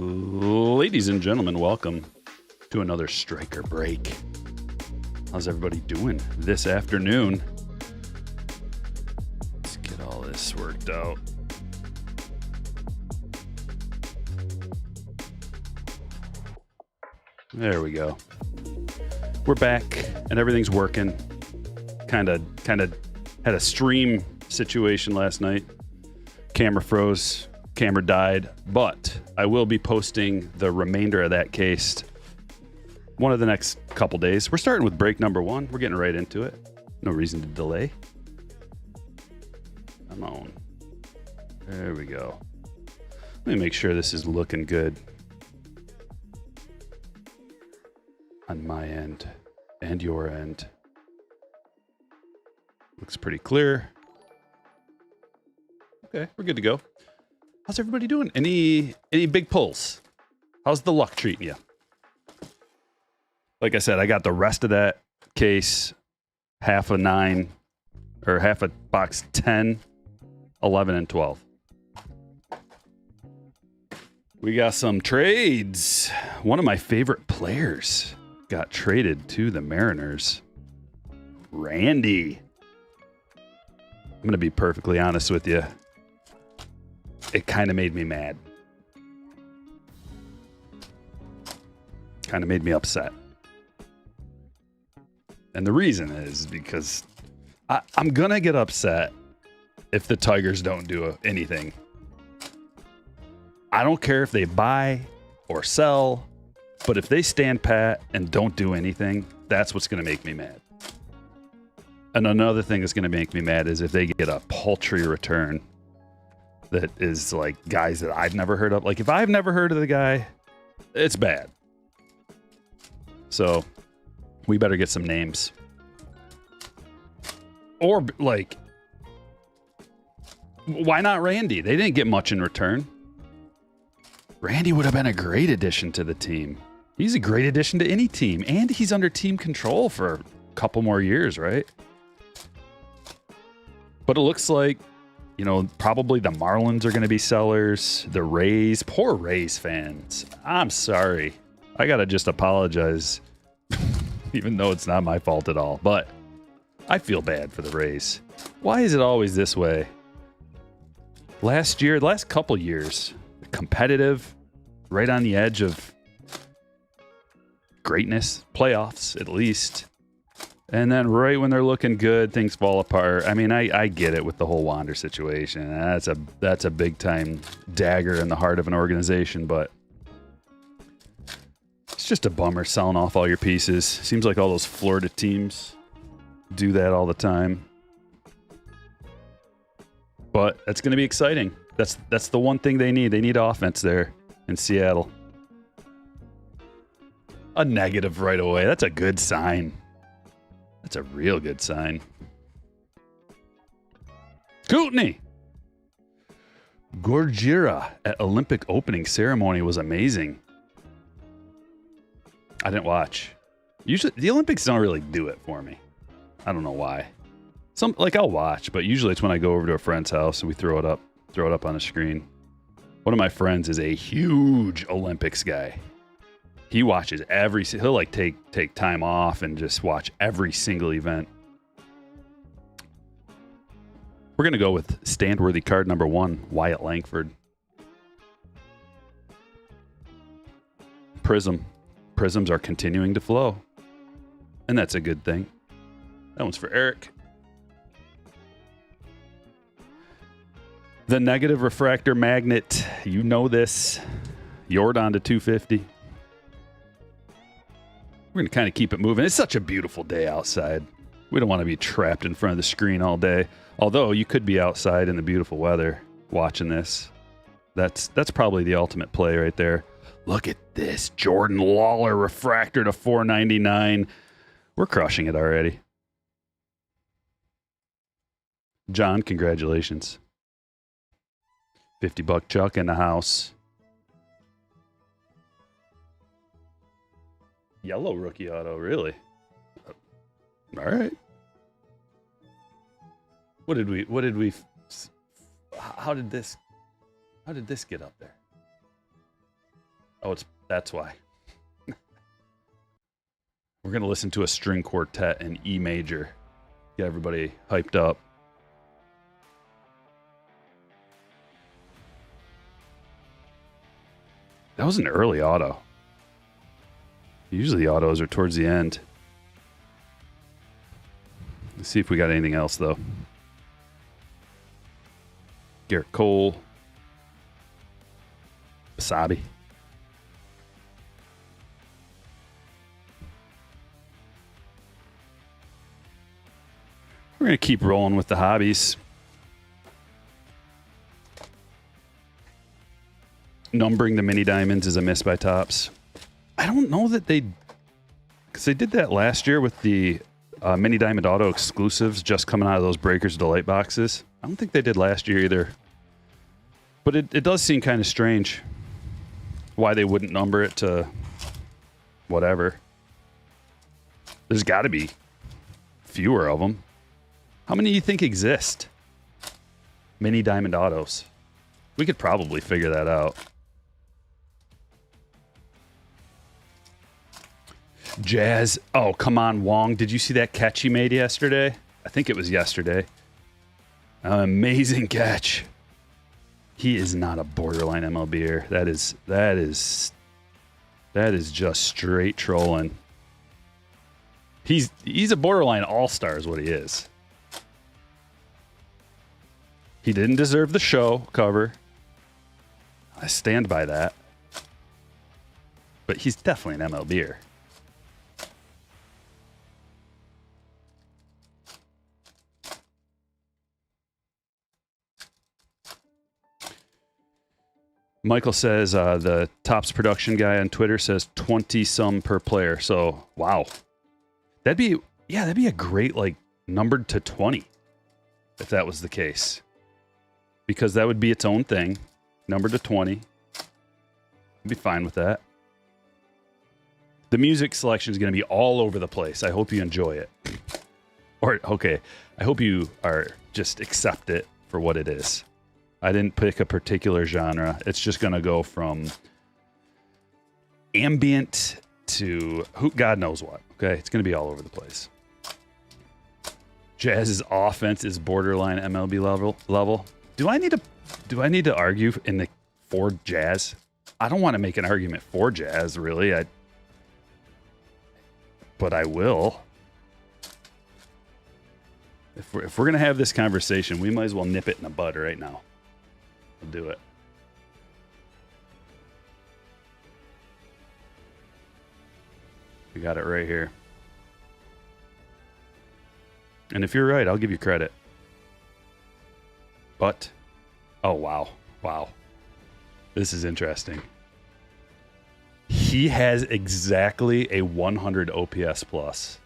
Ladies and gentlemen, welcome to another Stryker break. How's everybody doing this afternoon? Let's get all this worked out. There we go. We're back and everything's working. Kind of had a stream situation last night. Camera froze, camera died, but I will be posting the remainder of that case one of the next couple days. We're starting with break number 1. We're getting right into it. No reason to delay. Come on. There we go. Let me make sure this is looking good on my end and your end. Looks pretty clear. Okay, we're good to go. How's everybody doing? Any big pulls? How's the luck treating you? Like I said, I got the rest of that case, half a 9, or half a box 10, 11, and 12. We got some trades. One of my favorite players got traded to the Mariners. Randy. I'm going to be perfectly honest with you. It kind of made me mad. Kind of made me upset. And the reason is because I'm going to get upset if the Tigers don't do anything. I don't care if they buy or sell, but if they stand pat and don't do anything, that's what's going to make me mad. And another thing that's going to make me mad is if they get a paltry return that is like guys that I've never heard of. Like if I've never heard of the guy, it's bad. So we better get some names. Or like, why not Randy? They didn't get much in return. Randy would have been a great addition to the team. He's a great addition to any team. And he's under team control for a couple more years, right? But it looks like, you know, probably the Marlins are going to be sellers. The Rays, poor Rays fans. I'm sorry. I got to just apologize, even though it's not my fault at all. But I feel bad for the Rays. Why is it always this way? Last year, the last couple years, competitive, right on the edge of greatness, playoffs at least. And then right when they're looking good, things fall apart. I mean, I get it with the whole Wander situation. That's a big time dagger in the heart of an organization, but it's just a bummer selling off all your pieces. Seems like all those Florida teams do that all the time. But that's going to be exciting. That's the one thing they need. They need offense there in Seattle. A negative right away. That's a good sign. That's a real good sign. Kootenai. Gorgira at Olympic opening ceremony was amazing. I didn't watch. Usually, the Olympics don't really do it for me. I don't know why. I'll watch, but usually it's when I go over to a friend's house and we throw it up on a screen. One of my friends is a huge Olympics guy. He watches he'll like take time off and just watch every single event. We're going to go with stand-worthy card number 1, Wyatt Langford. Prism. Prisms are continuing to flow. And that's a good thing. That one's for Eric. The negative refractor magnet. You know this. Jordan to 250. We're going to kind of keep it moving. It's such a beautiful day outside. We don't want to be trapped in front of the screen all day. Although you could be outside in the beautiful weather watching this. That's probably the ultimate play right there. Look at this. Jordan Lawler refractor to 499. We're crushing it already. John, congratulations. $50 Chuck in the house. Yellow rookie auto, really? All right. How did this get up there? Oh, that's why. We're going to listen to a string quartet in E major. Get everybody hyped up. That was an early auto. Usually the autos are towards the end. Let's see if we got anything else, though. Garrett Cole. Wasabi. We're going to keep rolling with the hobbies. Numbering the mini diamonds is a miss by Topps. I don't know that because they did that last year with the mini diamond auto exclusives just coming out of those Breakers Delight boxes. I don't think they did last year either. But it does seem kind of strange why they wouldn't number it to whatever. There's got to be fewer of them. How many do you think exist? Mini diamond autos. We could probably figure that out. Jazz. Oh, come on, Wong. Did you see that catch he made yesterday? I think it was yesterday. Amazing catch. He is not a borderline MLBer. That is just straight trolling. He's a borderline all-star is what he is. He didn't deserve the show cover. I stand by that. But he's definitely an MLBer. Michael says the Topps production guy on Twitter says 20-some per player. So, wow. That'd be a great, like, numbered to 20 if that was the case. Because that would be its own thing. Numbered to 20. I'd be fine with that. The music selection is going to be all over the place. I hope you enjoy it. Or, okay, I hope you just accept it for what it is. I didn't pick a particular genre. It's just going to go from ambient to God knows what. Okay, it's going to be all over the place. Jazz's offense is borderline MLB level. Do I need to argue for Jazz? I don't want to make an argument for Jazz, really. But I will. If we're going to have this conversation, we might as well nip it in the bud right now. I'll do it. We got it right here. And if you're right, I'll give you credit. But, oh, wow. Wow. This is interesting. He has exactly a 100 OPS plus.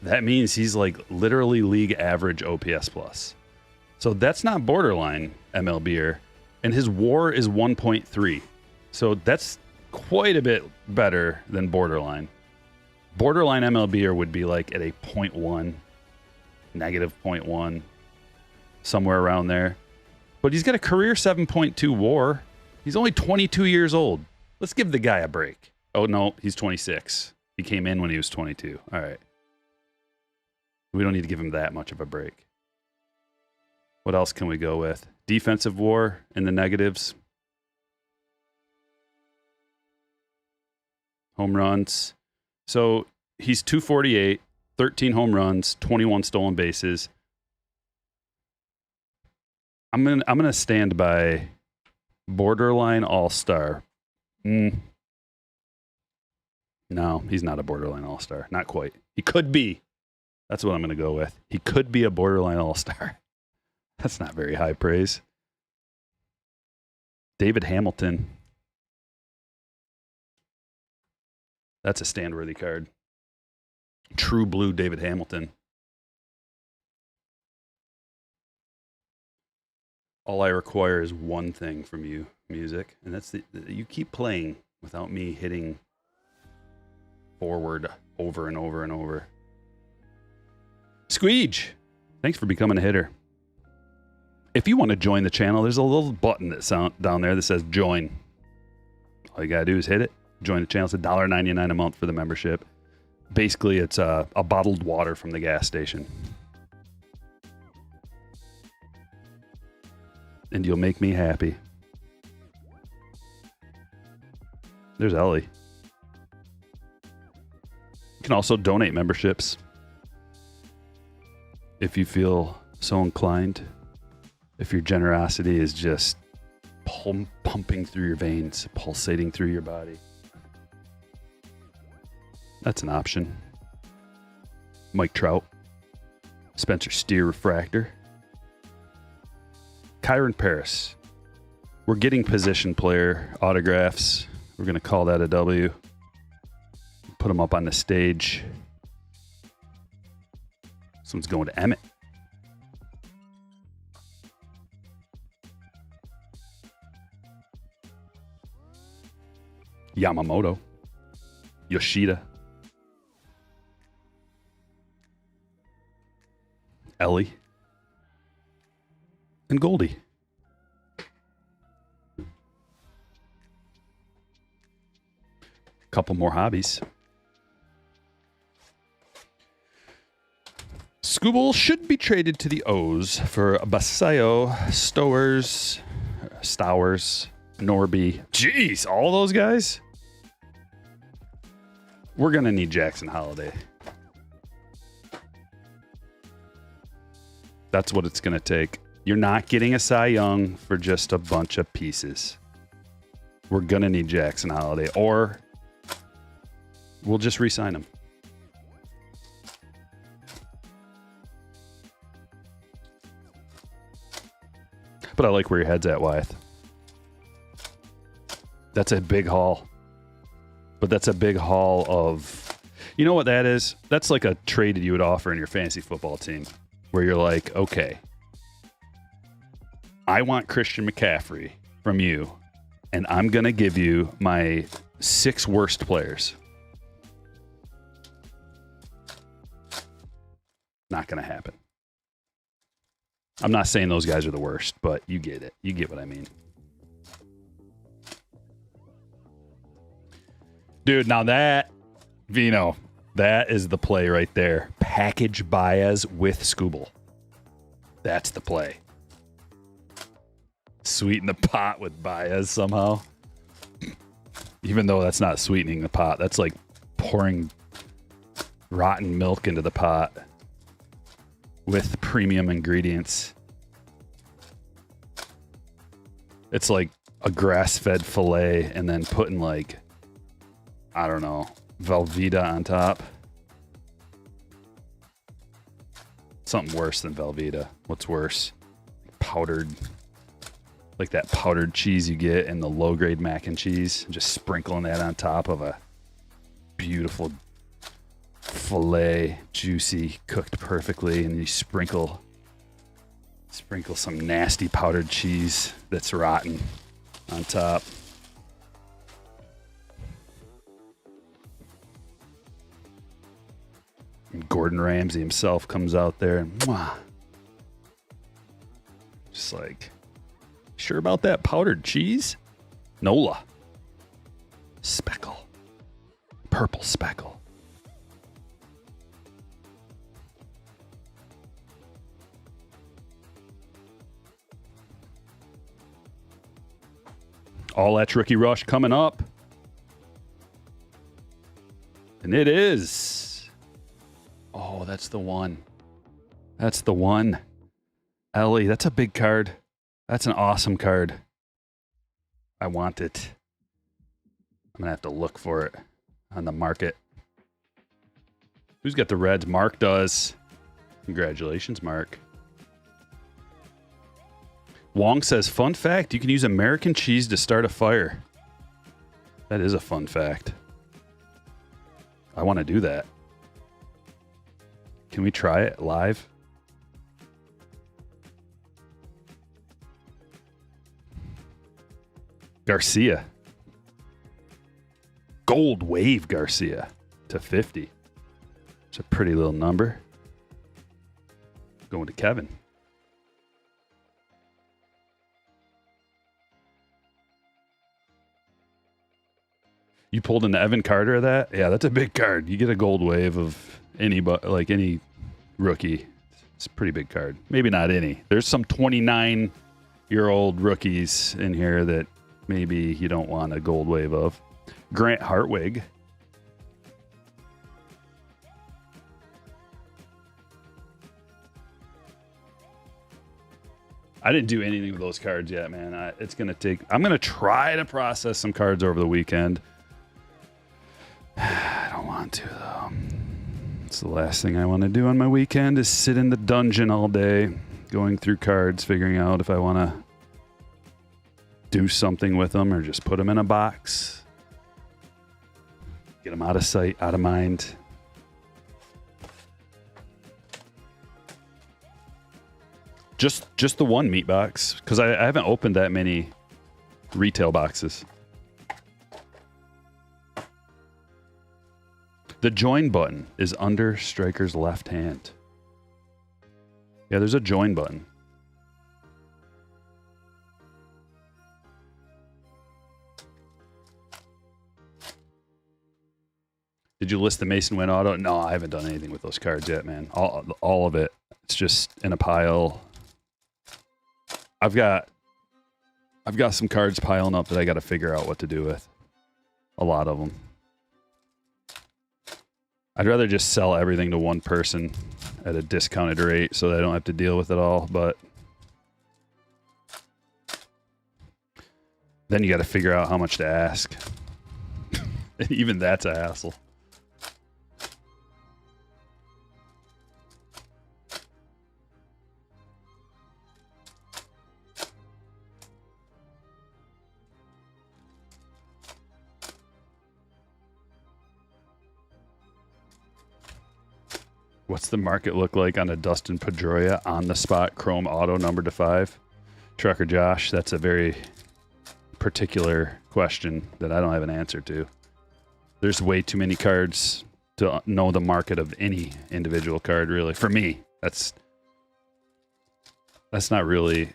That means he's like literally league average OPS plus. So that's not borderline MLBer, and his WAR is 1.3. So that's quite a bit better than borderline. Borderline MLBer would be like at a 0.1, negative 0.1, somewhere around there. But he's got a career 7.2 WAR. He's only 22 years old. Let's give the guy a break. Oh, no, he's 26. He came in when he was 22. All right. We don't need to give him that much of a break. What else can we go with? Defensive WAR in the negatives. Home runs. So he's 248, 13 home runs, 21 stolen bases. I'm gonna stand by borderline all-star. No, he's not a borderline all-star. Not quite. He could be. That's what I'm gonna go with. He could be a borderline all-star. That's not very high praise. David Hamilton. That's a stand-worthy card. True blue David Hamilton. All I require is one thing from you, music, and that's that you keep playing without me hitting forward over and over and over. Squeege, thanks for becoming a hitter. If you want to join the channel, there's a little button that's down there that says join. All you got to do is hit it. Join the channel. It's $1.99 a month for the membership. Basically, it's a bottled water from the gas station. And you'll make me happy. There's Ellie. You can also donate memberships if you feel so inclined. If your generosity is just pumping through your veins, pulsating through your body. That's an option. Mike Trout. Spencer Steer Refractor. Kyron Paris. We're getting position player autographs. We're going to call that a W. Put them up on the stage. This one's going to Emmett. Yamamoto. Yoshida. Ellie. And Goldie. Couple more hobbies. Scooble should be traded to the O's for Basayo, Stowers, Norby. Jeez, all those guys? We're going to need Jackson Holiday. That's what it's going to take. You're not getting a Cy Young for just a bunch of pieces. We're going to need Jackson Holiday, or we'll just re-sign him. But I like where your head's at, Wyeth. That's a big haul. But that's a big haul of... You know what that is? That's like a trade that you would offer in your fantasy football team. Where you're like, okay, I want Christian McCaffrey from you, and I'm going to give you my 6 worst players. Not going to happen. I'm not saying those guys are the worst, but you get it. You get what I mean. Dude, now that, Vino, that is the play right there. Package Baez with Scooble. That's the play. Sweeten the pot with Baez somehow. Even though that's not sweetening the pot. That's like pouring rotten milk into the pot with premium ingredients. It's like a grass-fed filet and then putting like, I don't know, Velveeta on top. Something worse than Velveeta. What's worse? Powdered, like that powdered cheese you get in the low-grade mac and cheese. Just sprinkling that on top of a beautiful filet, juicy, cooked perfectly, and you sprinkle some nasty powdered cheese that's rotten on top. And Gordon Ramsay himself comes out there and mwah, just like, sure about that powdered cheese? Nola. Speckle. Purple speckle. All that's Rookie Rush coming up. And it is. Oh, that's the one. That's the one. Ellie, that's a big card. That's an awesome card. I want it. I'm going to have to look for it on the market. Who's got the Reds? Mark does. Congratulations, Mark. Wong says, fun fact, you can use American cheese to start a fire. That is a fun fact. I want to do that. Can we try it live? Garcia. Gold Wave Garcia to 50. It's a pretty little number. Going to Kevin. You pulled an Evan Carter of that? Yeah, that's a big card. You get a gold wave of any rookie. It's a pretty big card. Maybe not any. There's some 29-year-old rookies in here that maybe you don't want a gold wave of. Grant Hartwig. I didn't do anything with those cards yet, man. I'm going to try to process some cards over the weekend. I don't want to, though. It's the last thing I want to do on my weekend is sit in the dungeon all day, going through cards, figuring out if I want to do something with them or just put them in a box. Get them out of sight, out of mind. Just the one meat box, because I haven't opened that many retail boxes. The join button is under Stryker's left hand. Yeah, there's a join button. Did you list the Mason Wynn auto? No, I haven't done anything with those cards yet, man. All of it. It's just in a pile. I've got some cards piling up that I got to figure out what to do with. A lot of them. I'd rather just sell everything to one person at a discounted rate so that I don't have to deal with it all, but then you got to figure out how much to ask. And even that's a hassle. What's the market look like on a Dustin Pedroia on the spot Chrome auto number to 5? Trucker Josh, that's a very particular question that I don't have an answer to. There's way too many cards to know the market of any individual card, really. For me, that's not really...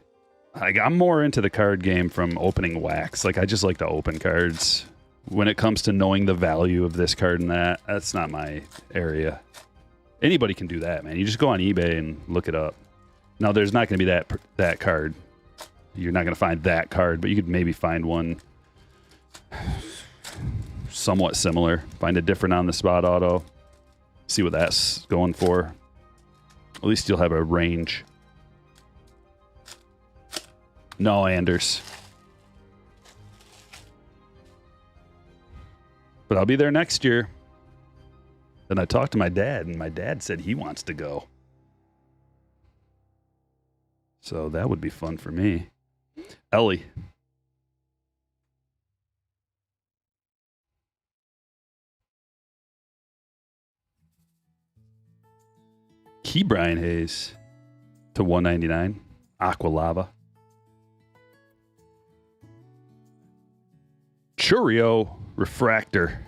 I'm more into the card game from opening wax. Like, I just like to open cards. When it comes to knowing the value of this card and that's not my area. Anybody can do that, man. You just go on eBay and look it up. Now, there's not going to be that card. You're not going to find that card, but you could maybe find one somewhat similar. Find a different on-the-spot auto. See what that's going for. At least you'll have a range. No, Anders. But I'll be there next year. Then I talked to my dad, and my dad said he wants to go. So that would be fun for me. Ellie. Key Brian Hayes to 199. Aqua Lava. Churio Refractor.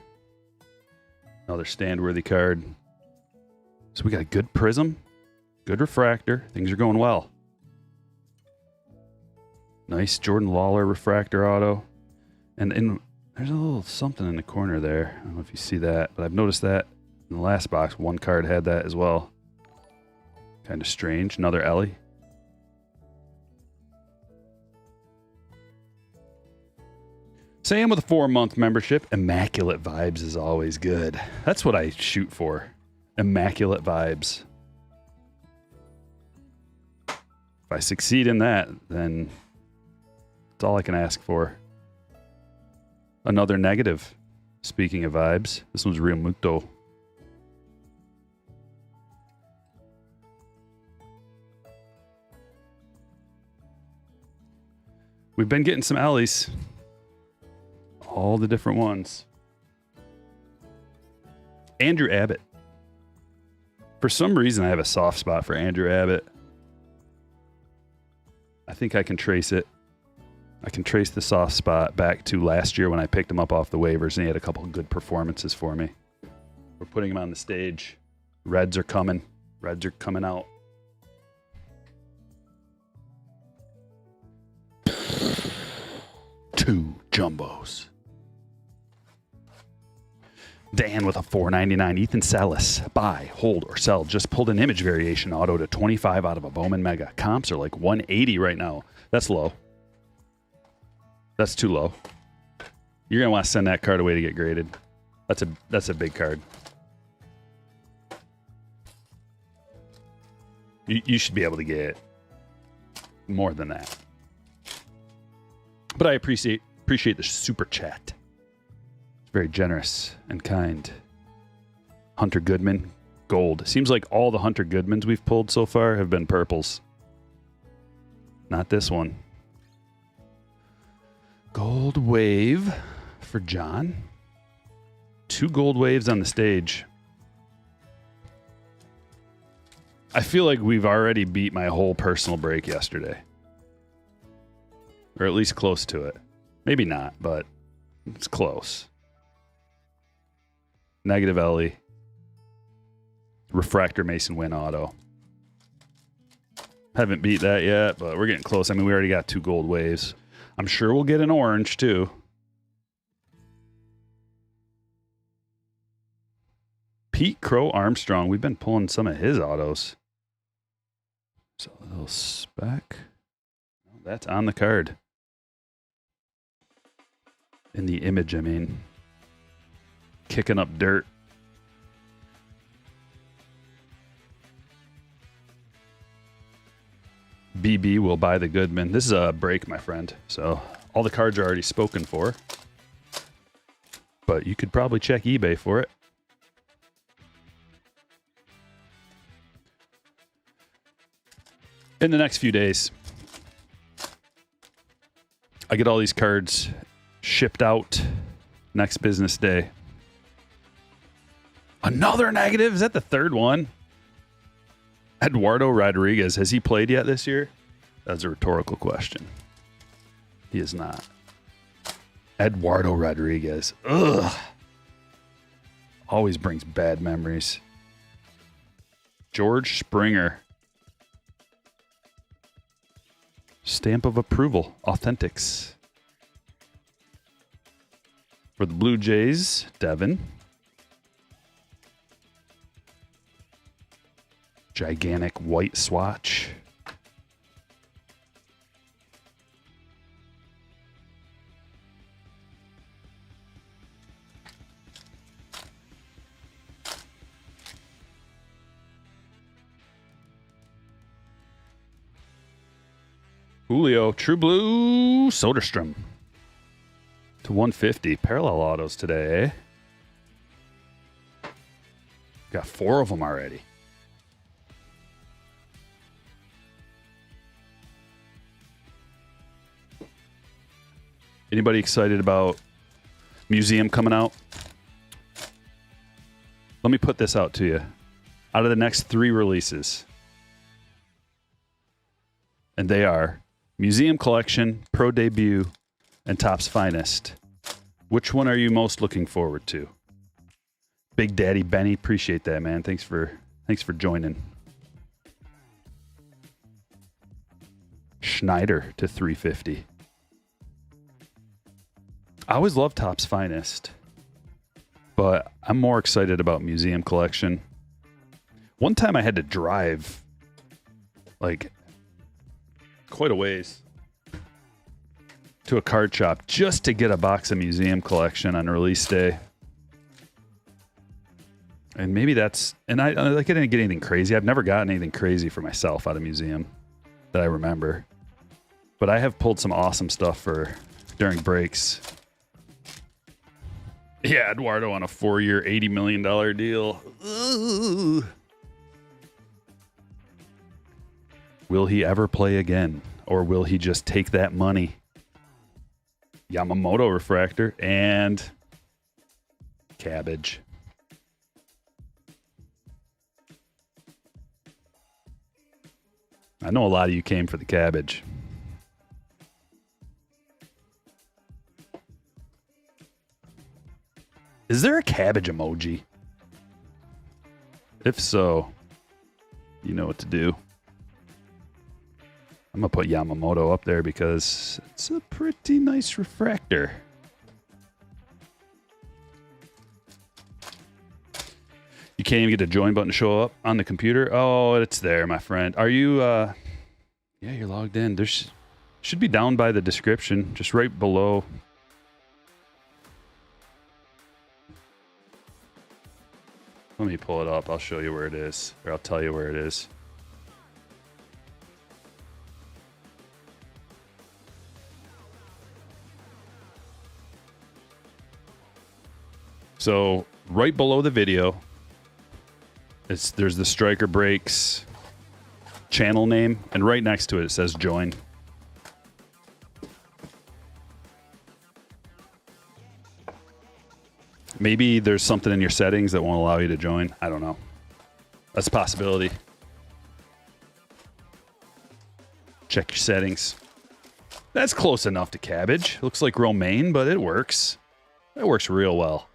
Another stand-worthy card. So we got a good Prism, good Refractor. Things are going well. Nice Jordan Lawler Refractor auto. And there's a little something in the corner there. I don't know if you see that, but I've noticed that in the last box, one card had that as well. Kind of strange. Another Ellie. Sam with a 4-month membership. Immaculate Vibes is always good. That's what I shoot for. Immaculate Vibes. If I succeed in that, then that's all I can ask for. Another negative. Speaking of vibes, this one's Real Muto. We've been getting some Ellies. All the different ones. Andrew Abbott. For some reason, I have a soft spot for Andrew Abbott. I think I can trace it. I can trace the soft spot back to last year when I picked him up off the waivers and he had a couple of good performances for me. We're putting him on the stage. Reds are coming. Reds are coming out. Two jumbos. Dan with a $4.99. Ethan Salas, buy, hold, or sell. Just pulled an image variation auto to 25 out of a Bowman Mega. Comps are like 180 right now. That's low. That's too low. You're going to want to send that card away to get graded. That's a big card. You should be able to get more than that. But I appreciate the super chat. It's very generous and kind. Hunter Goodman, gold. Seems like all the Hunter Goodmans we've pulled so far have been purples. Not this one. Gold wave for John. 2 gold waves on the stage. I feel like we've already beat my whole personal break yesterday. Or at least close to it. Maybe not, but it's close. Negative Ellie. Refractor Mason win auto. Haven't beat that yet, but we're getting close. I mean, we already got 2 gold waves. I'm sure we'll get an orange, too. Pete Crow Armstrong. We've been pulling some of his autos. So a little spec. That's on the card. In the image, I mean. Kicking up dirt. BB will buy the Goodman. This is a break, my friend. So all the cards are already spoken for. But you could probably check eBay for it. In the next few days, I get all these cards shipped out next business day. Another negative? Is that the third one? Eduardo Rodriguez, has he played yet this year? That's a rhetorical question. He is not. Eduardo Rodriguez. Ugh. Always brings bad memories. George Springer. Stamp of approval. Authentics. For the Blue Jays, Devin. Gigantic white swatch. Julio, True Blue, Soderstrom. To 150. Parallel autos today. Got 4 of them already. Anybody excited about Museum coming out? Let me put this out to you. Out of the next 3 releases, and they are Museum Collection, Pro Debut, and Topps Finest. Which one are you most looking forward to? Big Daddy Benny, appreciate that, man. Thanks for joining. Schneider to 350. I always love Topps Finest, but I'm more excited about Museum Collection. One time I had to drive like quite a ways to a card shop just to get a box of Museum Collection on release day. And maybe that's, and I didn't get anything crazy. I've never gotten anything crazy for myself out of Museum that I remember. But I have pulled some awesome stuff during breaks. Yeah, Eduardo on a 4-year, $80 million deal. Ooh. Will he ever play again? Or will he just take that money? Yamamoto refractor and cabbage. I know a lot of you came for the cabbage. Is there a cabbage emoji? If so, you know what to do. I'm going to put Yamamoto up there because it's a pretty nice refractor. You can't even get the join button to show up on the computer. Oh, it's there, my friend. Are you, yeah, you're logged in. There's, should be down by the description, just right below. Let me pull it up. I'll show you where it is, or I'll tell you where it is. So right below the video, there's the Stryker Breaks channel name, and right next to it, it says join. Maybe there's something in your settings that won't allow you to join. I don't know. That's a possibility. Check your settings. That's close enough to cabbage. Looks like romaine, but it works. It works real well.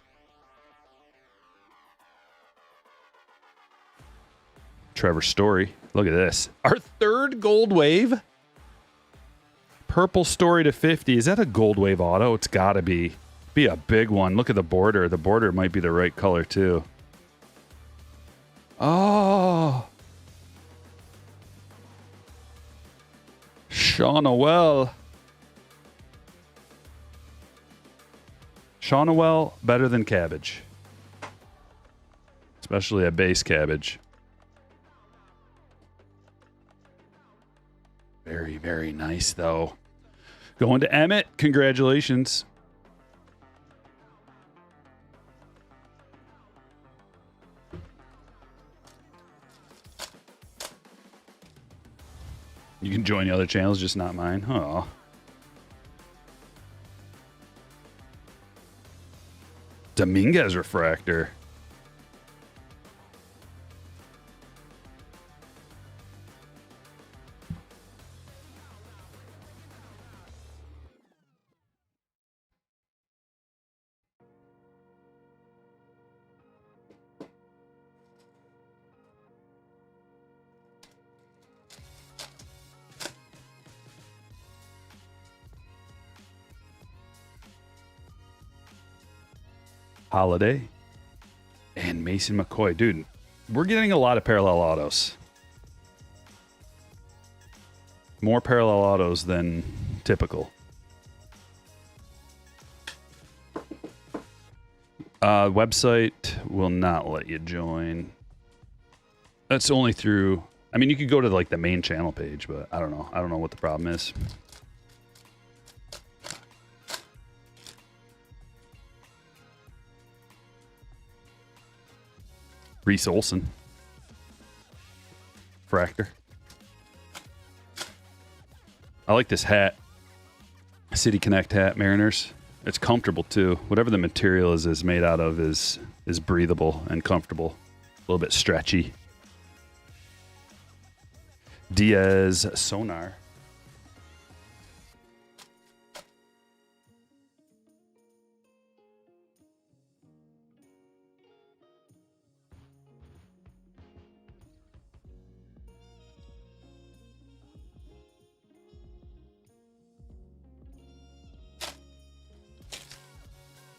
Trevor Story. Look at this. Our third gold wave. Purple Story to 50. Is that a gold wave auto? It's got to be. Be a big one. Look at the border. The border might be the right color too. Oh. Shawnowell. Shawnowell better than cabbage. Especially a base cabbage. Very, very nice though. Going to Emmett. Congratulations. You can join the other channels, just not mine. Oh. Dominguez Refractor. Holiday and Mason McCoy. Dude, we're getting a lot of parallel autos. More parallel autos than typical. Website will not let you join. That's only through, I mean, you could go to like the main channel page, but I don't know. I don't know what the problem is. Reese Olson. Fractor. I like this hat. City Connect hat, Mariners. It's comfortable too. Whatever the material is made out of is breathable and comfortable. A little bit stretchy. Diaz Sonar.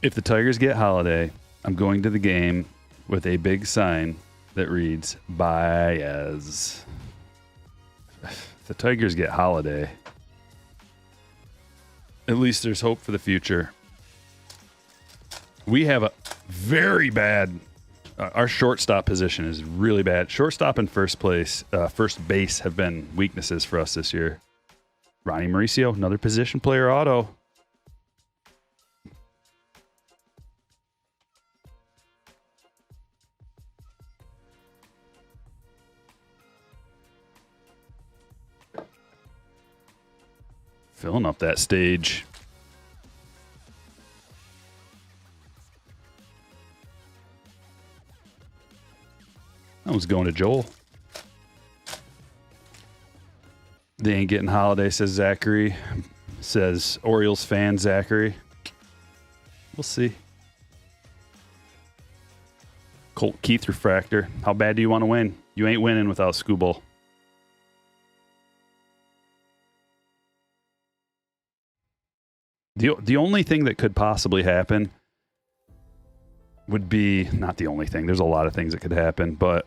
If the Tigers get Holiday, I'm going to the game with a big sign that reads Baez. If the Tigers get Holiday, at least there's hope for the future. We have a very bad, our shortstop position is really bad. Shortstop and first base have been weaknesses for us this year. Ronnie Mauricio, another position player auto. Filling up that stage. That was going to Joel. They ain't getting Holiday, says Zachary. Says Orioles fan Zachary. We'll see. Colt Keith Refractor. How bad do you want to win? You ain't winning without Scooble. The only thing that could possibly happen would be not the only thing. There's a lot of things that could happen, but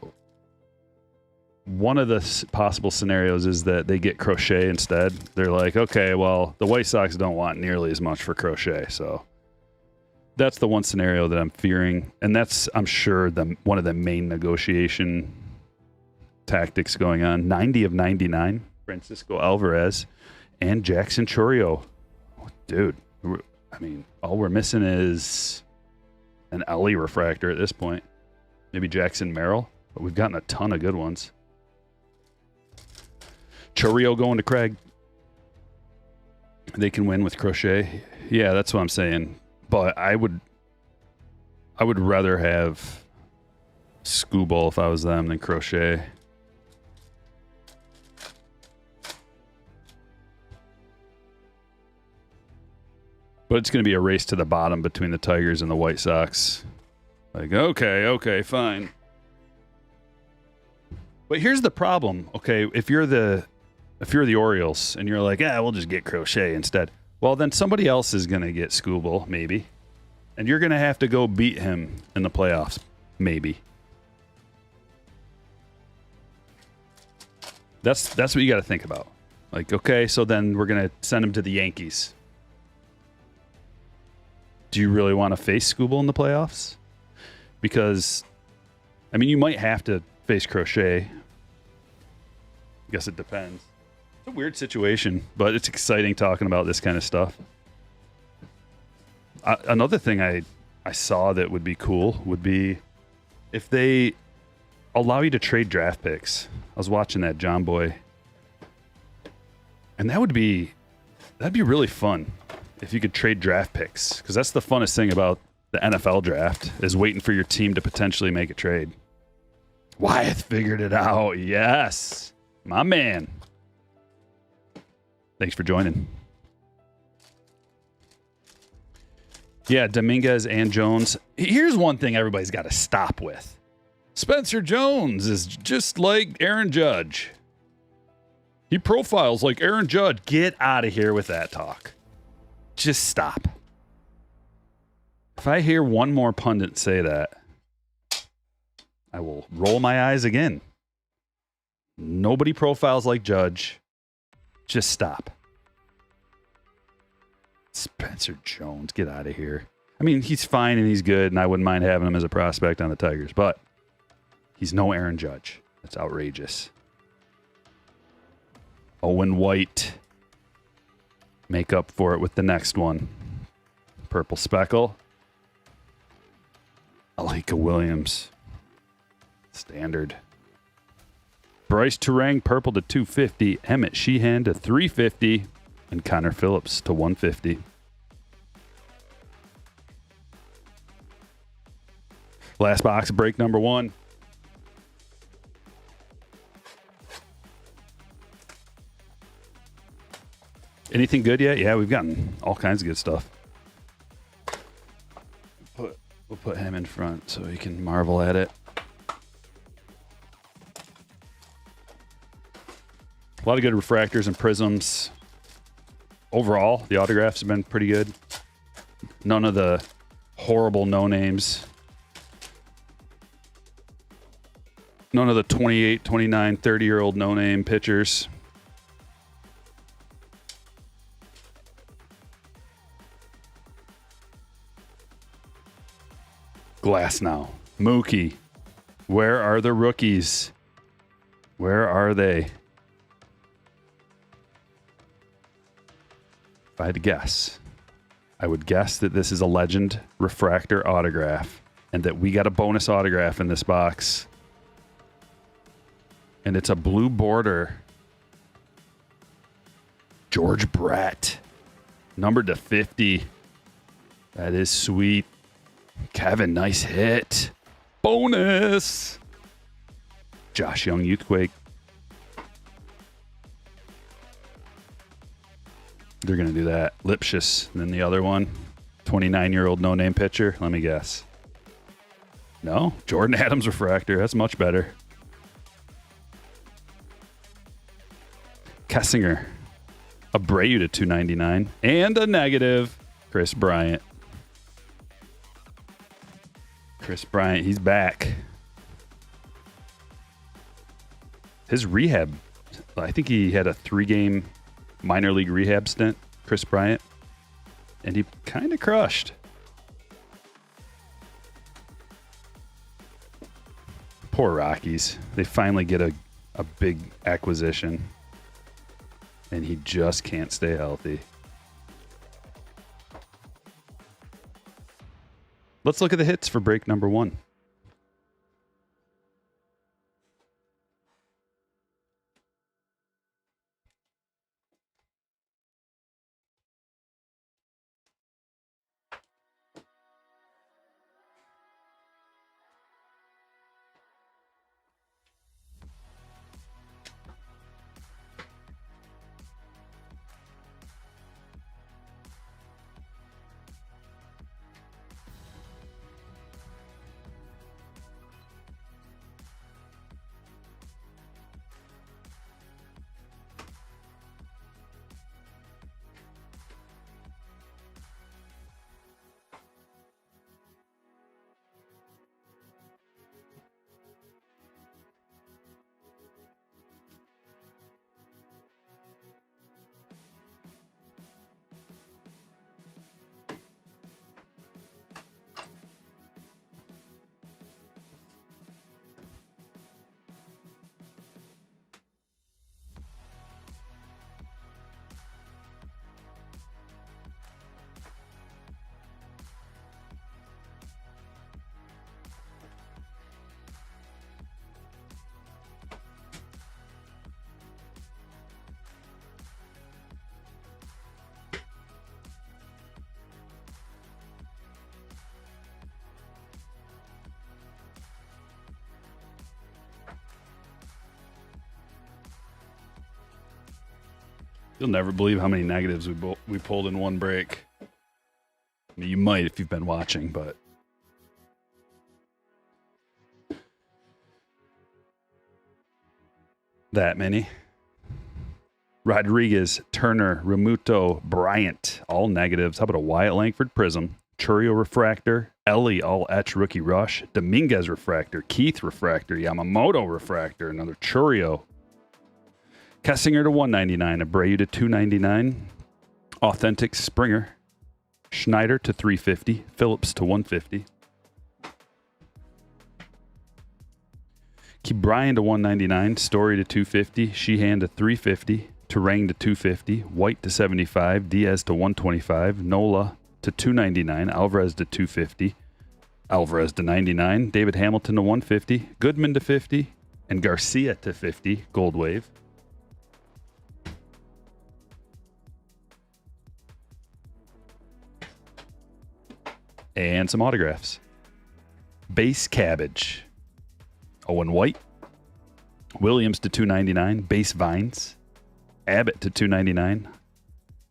one of the possible scenarios is that they get Crochet instead. They're like, okay, well, the White Sox don't want nearly as much for Crochet, so that's the one scenario that I'm fearing, and that's, I'm sure, one of the main negotiation tactics going on. 90 of 99, Francisco Alvarez and Jackson Chourio. Dude, I mean, all we're missing is an Ellie refractor at this point. Maybe Jackson Merrill, but we've gotten a ton of good ones. Chourio going to Craig. They can win with Crochet. Yeah, that's what I'm saying. But I would rather have Skubal if I was them than Crochet. But it's going to be a race to the bottom between the Tigers and the White Sox. Like, okay, fine. But here's the problem. Okay, if you're the Orioles and you're like, we'll just get Crochet instead. Well, then somebody else is going to get Skubal, maybe. And you're going to have to go beat him in the playoffs, maybe. That's what you got to think about. Like, okay, so then we're going to send him to the Yankees. Do you really want to face Skubal in the playoffs? Because, I mean, you might have to face Crochet. I guess it depends. It's a weird situation, but it's exciting talking about this kind of stuff. Another thing I saw that would be cool would be if they allow you to trade draft picks. I was watching that John Boy, and that'd be really fun if you could trade draft picks, because that's the funnest thing about the NFL draft is waiting for your team to potentially make a trade. Wyeth figured it out. Yes, my man. Thanks for joining. Yeah, Dominguez and Jones. Here's one thing everybody's got to stop with. Spencer Jones is just like Aaron Judge. He profiles like Aaron Judge. Get out of here with that talk. Just stop. If I hear one more pundit say that, I will roll my eyes again. Nobody profiles like Judge. Just stop. Spencer Jones, get out of here. I mean, he's fine and he's good, and I wouldn't mind having him as a prospect on the Tigers, but he's no Aaron Judge. That's outrageous. Owen White. Make up for it with the next one. Purple Speckle. Alika Williams. Standard. Bryce Turang, purple to 250. Emmett Sheehan to 350. And Connor Phillips to 150. Last box break number 1. Anything good yet? Yeah, we've gotten all kinds of good stuff. We'll put him in front so he can marvel at it. A lot of good refractors and prisms. Overall, the autographs have been pretty good. None of the horrible no-names. None of the 28, 29, 30-year-old no-name pitchers. Glass now. Mookie. Where are the rookies? Where are they? If I had to guess, I would guess that this is a Legend refractor autograph and that we got a bonus autograph in this box. And it's a blue border. George Brett. Numbered to 50. That is sweet. Kevin, nice hit. Bonus. Josh Young, Youthquake. They're going to do that. Lipschitz. And then the other one, 29-year-old no-name pitcher. Let me guess. No? Jordan Adams refractor. That's much better. Kessinger. Abreu to 299. And a negative. Chris Bryant. Chris Bryant, he's back. His rehab, I think he had a 3-game minor league rehab stint, Chris Bryant, and he kind of crushed. Poor Rockies. They finally get a big acquisition, and he just can't stay healthy. Let's look at the hits for break number 1. You'll never believe how many negatives we pulled in one break. I mean, you might if you've been watching, but that many. Rodriguez, Turner, Remuto, Bryant, all negatives. How about a Wyatt Langford Prism, Churio Refractor, Ellie, all etch rookie rush, Dominguez Refractor, Keith Refractor, Yamamoto Refractor, another Churio. Kessinger to 199, Abreu to 299, Authentic Springer, Schneider to 350, Phillips to 150. Keep Bryan to 199, Story to 250, Sheehan to 350, Turang to 250, White to 75, Diaz to 125, Nola to 299, Alvarez to 250, Alvarez to 99, David Hamilton to 150, Goodman to 50, and Garcia to 50, Gold Wave. And some autographs. Base Cabbage, Owen White, Williams to 299, Base Vines, Abbott to 299,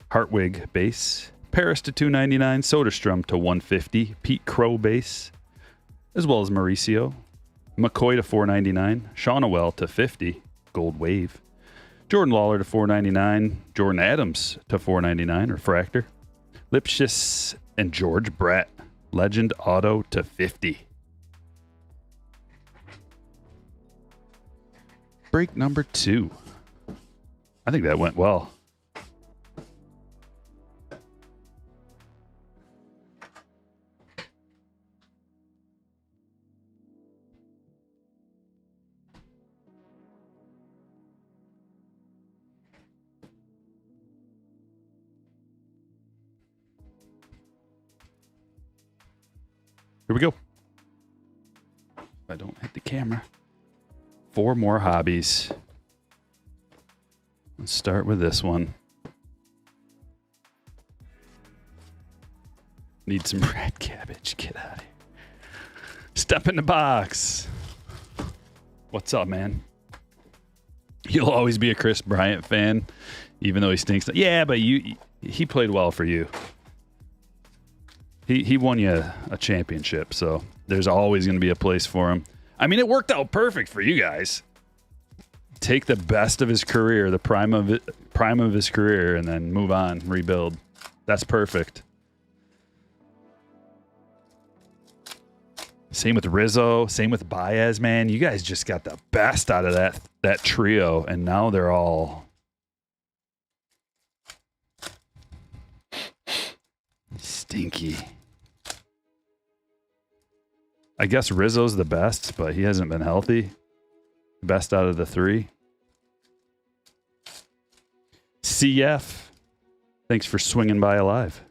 Hartwig base, Paris to 299, Soderstrom to 150, Pete Crow base, as well as Mauricio, McCoy to 499, Shaunawell to 50, Gold Wave, Jordan Lawler to 499, Jordan Adams to 499, Refractor, Lipschitz and George Brett, Legend Auto to 50. Break number 2. I think that went well. Here we go. If I don't hit the camera. 4 more hobbies. Let's start with this one. Need some red cabbage. Get out of here. Step in the box. What's up, man? You'll always be a Chris Bryant fan, even though he stinks. Yeah, but he played well for you. He won you a championship, so there's always going to be a place for him. I mean, it worked out perfect for you guys. Take the best of his career, the prime of his career, and then move on, rebuild. That's perfect. Same with Rizzo. Same with Baez, man. You guys just got the best out of that trio, and now they're all stinky. I guess Rizzo's the best, but he hasn't been healthy. Best out of the three. CF, thanks for swinging by alive.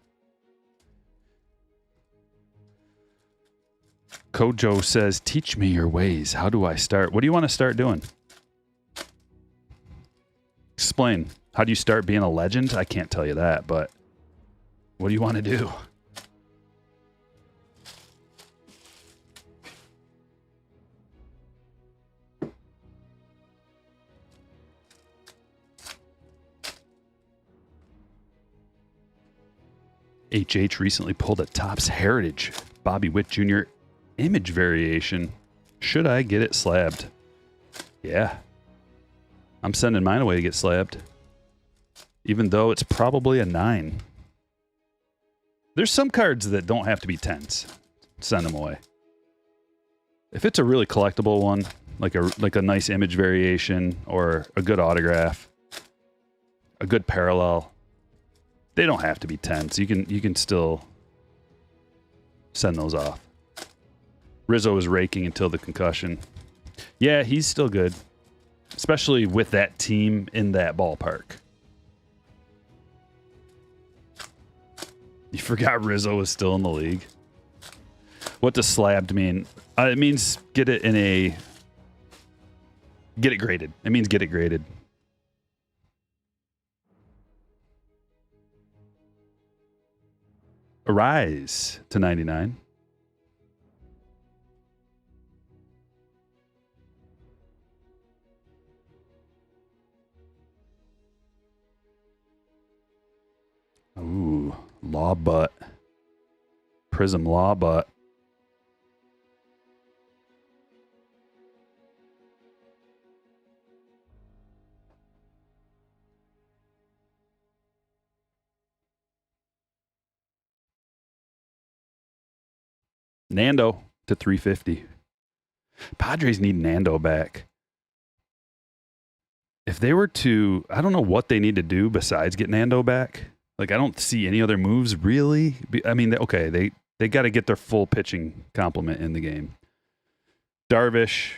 Kojo says, teach me your ways. How do I start? What do you want to start doing? Explain. How do you start being a legend? I can't tell you that, but what do you want to do? HH recently pulled a Topps Heritage Bobby Witt Jr. image variation. Should I get it slabbed? Yeah. I'm sending mine away to get slabbed. Even though it's probably a 9. There's some cards that don't have to be 10s. Send them away. If it's a really collectible one, like a nice image variation or a good autograph, a good parallel, they don't have to be 10s. You can still send those off. Rizzo is raking until the concussion. Yeah, he's still good. Especially with that team in that ballpark. You forgot Rizzo was still in the league. What does slabbed mean? It means get it graded. It means get it graded. Arise to 99. Ooh, law butt. Prism law butt. Nando to 350. Padres need Nando back. If they were to, I don't know what they need to do besides get Nando back. Like, I don't see any other moves, really. I mean, okay, they got to get their full pitching complement in the game. Darvish,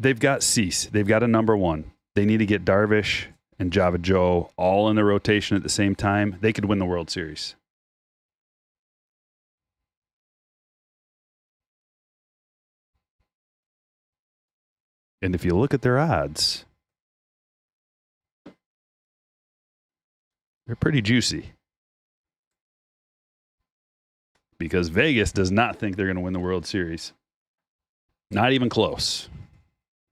they've got Cease. They've got a number one. They need to get Darvish and Java Joe all in the rotation at the same time. They could win the World Series. And if you look at their odds, they're pretty juicy. Because Vegas does not think they're going to win the World Series. Not even close.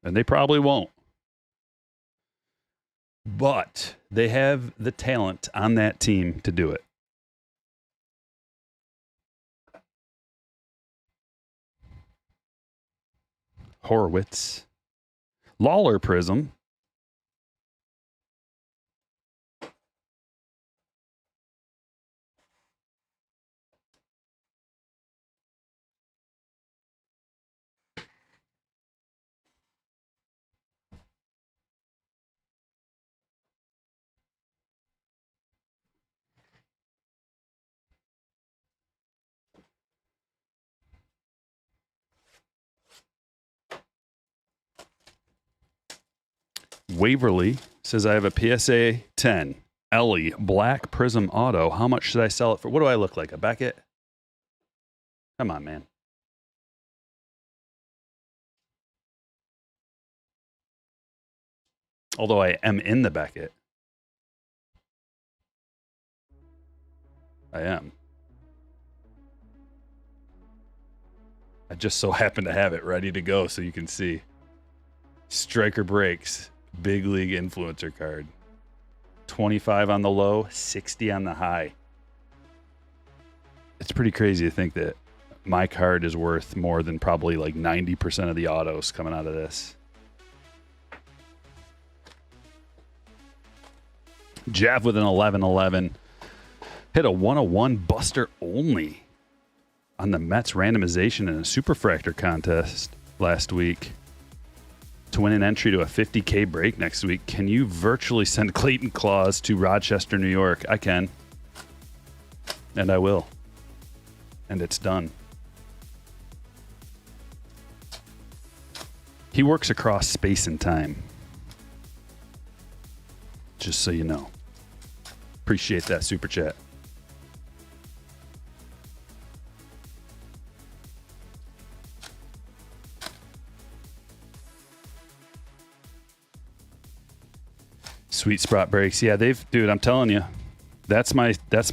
And they probably won't. But they have the talent on that team to do it. Horowitz. Lawler Prism. Waverly says, I have a PSA 10 Ellie Black Prism Auto. How much should I sell it for? What do I look like? A Beckett? Come on, man. Although I am in the Beckett. I am. I just so happen to have it ready to go so you can see. Stryker breaks. Big league influencer card. 25 on the low, 60 on the high. It's pretty crazy to think that my card is worth more than probably like 90% of the autos coming out of this. Jav with an 11-11. Hit a 101 Buster only. on the Mets randomization in a Superfractor contest last week to win an entry to a 50K break next week. Can you virtually send Clayton Claus to Rochester, New York? I can. And I will. And it's done. He works across space and time. Just so you know. Appreciate that super chat. Sweet spot breaks. Yeah, dude, I'm telling you. That's my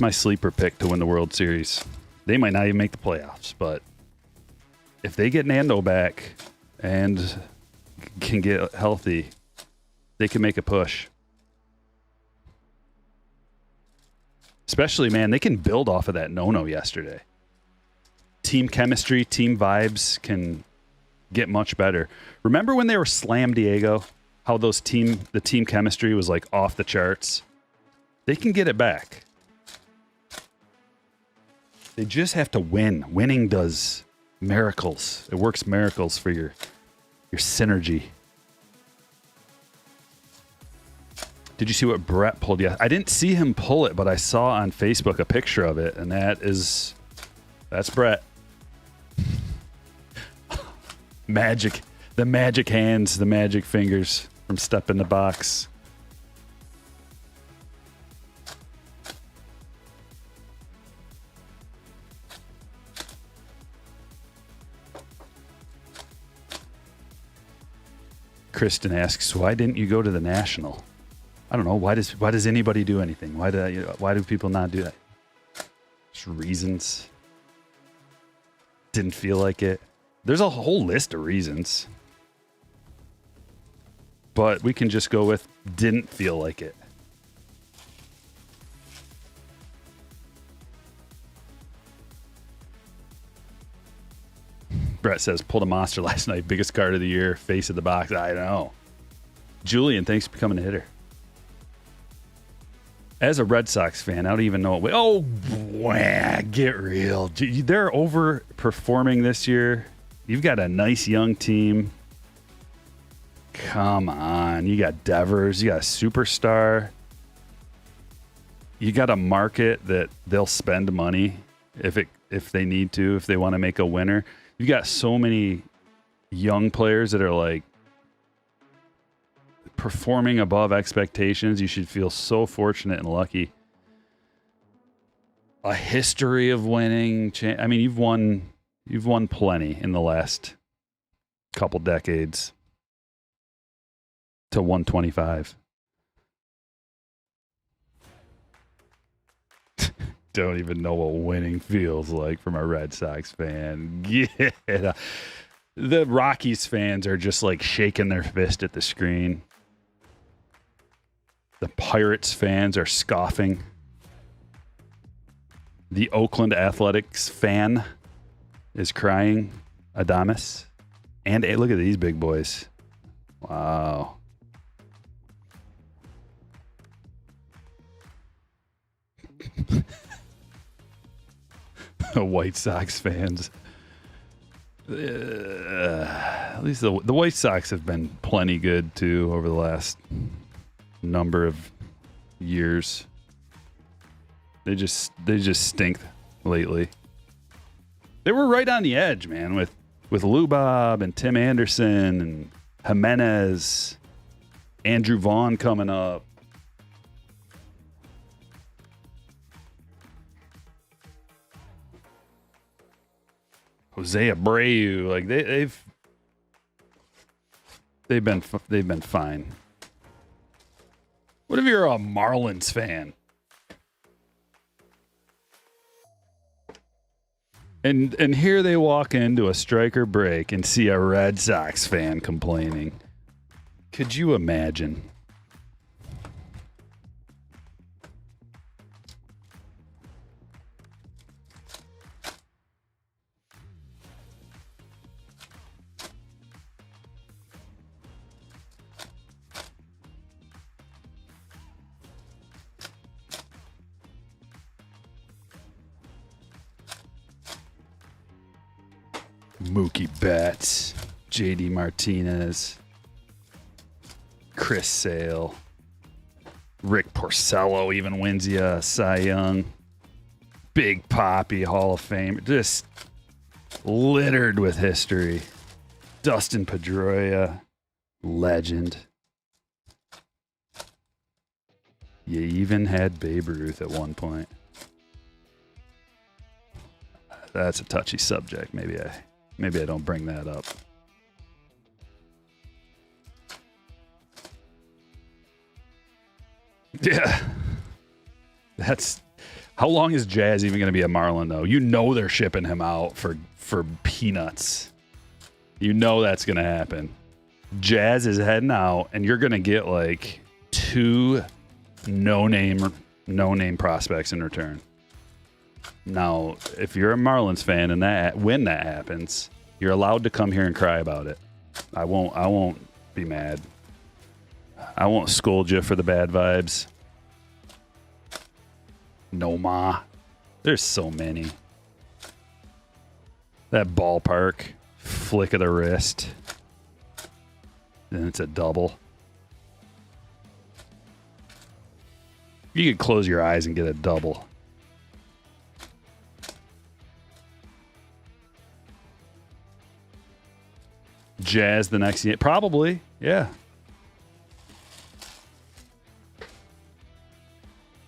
sleeper pick to win the World Series. They might not even make the playoffs, but if they get Nando back and can get healthy, they can make a push. Especially, man, they can build off of that no-no yesterday. Team chemistry, team vibes can get much better. Remember when they were Slam Diego? How the team chemistry was like off the charts? They can get it back. They just have to win. Winning does miracles. It works miracles for your synergy. Did you see what Brett pulled? Yeah, I didn't see him pull it, but I saw on Facebook a picture of it, and that's Brett. Magic. The magic hands, the magic fingers from Step in the Box. Kristen asks, why didn't you go to the National? I don't know. Why does anybody do anything? Why do people not do that? Just reasons. Didn't feel like it. There's a whole list of reasons. But we can just go with didn't feel like it. Brett says, pulled a monster last night. Biggest card of the year. Face of the box. I know. Julian, thanks for becoming a hitter. As a Red Sox fan, I don't even know what... Oh, get real. They're overperforming this year. You've got a nice young team. Come on. You got Devers. You got a superstar. You got a market that they'll spend money if they need to, if they want to make a winner. You got so many young players that are like performing above expectations. You should feel so fortunate and lucky. A history of winning. I mean, you've won plenty in the last couple decades to 125. Don't even know what winning feels like from a Red Sox fan. Yeah. The Rockies fans are just like shaking their fist at the screen. The Pirates fans are scoffing. The Oakland Athletics fan is crying. Adames. And hey, look at these big boys. Wow. White Sox fans. At least the White Sox have been plenty good too over the last number of years. They just stink lately. They were right on the edge, man, with Lou Bob and Tim Anderson and Jimenez, Andrew Vaughn coming up. Jose Abreu, like they've been fine. What if you're a Marlins fan? And here they walk into a Stryker break and see a Red Sox fan complaining. Could you imagine? Mookie Betts, JD Martinez, Chris Sale, Rick Porcello even wins you a Cy Young. Big Papi, Hall of Fame. Just littered with history. Dustin Pedroia, legend. You even had Babe Ruth at one point. That's a touchy subject. Maybe I don't bring that up. Yeah. That's how long is Jazz even going to be a Marlin though? You know they're shipping him out for peanuts. You know that's going to happen. Jazz is heading out and you're going to get like 2 no-name prospects in return. Now, if you're a Marlins fan and when that happens, you're allowed to come here and cry about it. I won't be mad. I won't scold you for the bad vibes. No, ma. There's so many. That ballpark, flick of the wrist. Then it's a double. You could close your eyes and get a double. Jazz the next year. Probably, yeah.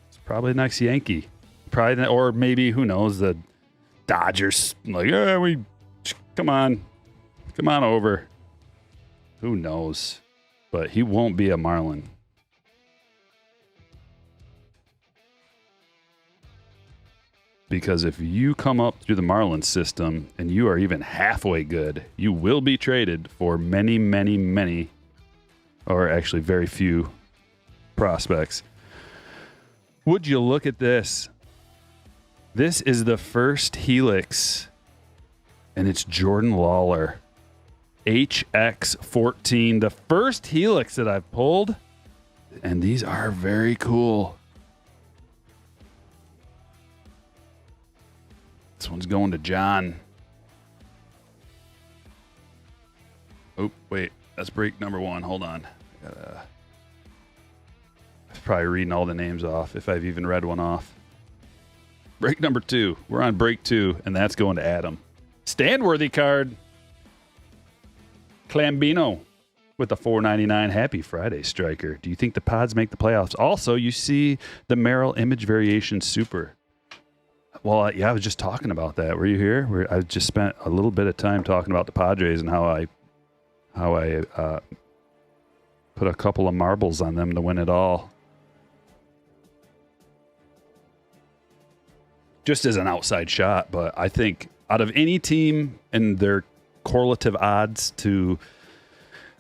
It's probably the next Yankee. Probably, or maybe, who knows, the Dodgers. Like, yeah, come on over. Who knows? But he won't be a Marlin. Because if you come up through the Marlins system and you are even halfway good, you will be traded for many, many, many, or actually very few prospects. Would you look at this? This is the first Helix, and it's Jordan Lawler. HX14, the first Helix that I've pulled, and these are very cool. This one's going to John. Oh, wait. That's break number 1. Hold on. I'm probably reading all the names off if I've even read one off. Break number 2. We're on break 2, and that's going to Adam. Stand-worthy card. Clambino with the $4.99. Happy Friday, Stryker. Do you think the Pods make the playoffs? Also, you see the Merrill Image Variation Super. Well, yeah, I was just talking about that. Were you here? I just spent a little bit of time talking about the Padres and how I put a couple of marbles on them to win it all. Just as an outside shot, but I think out of any team and their correlative odds to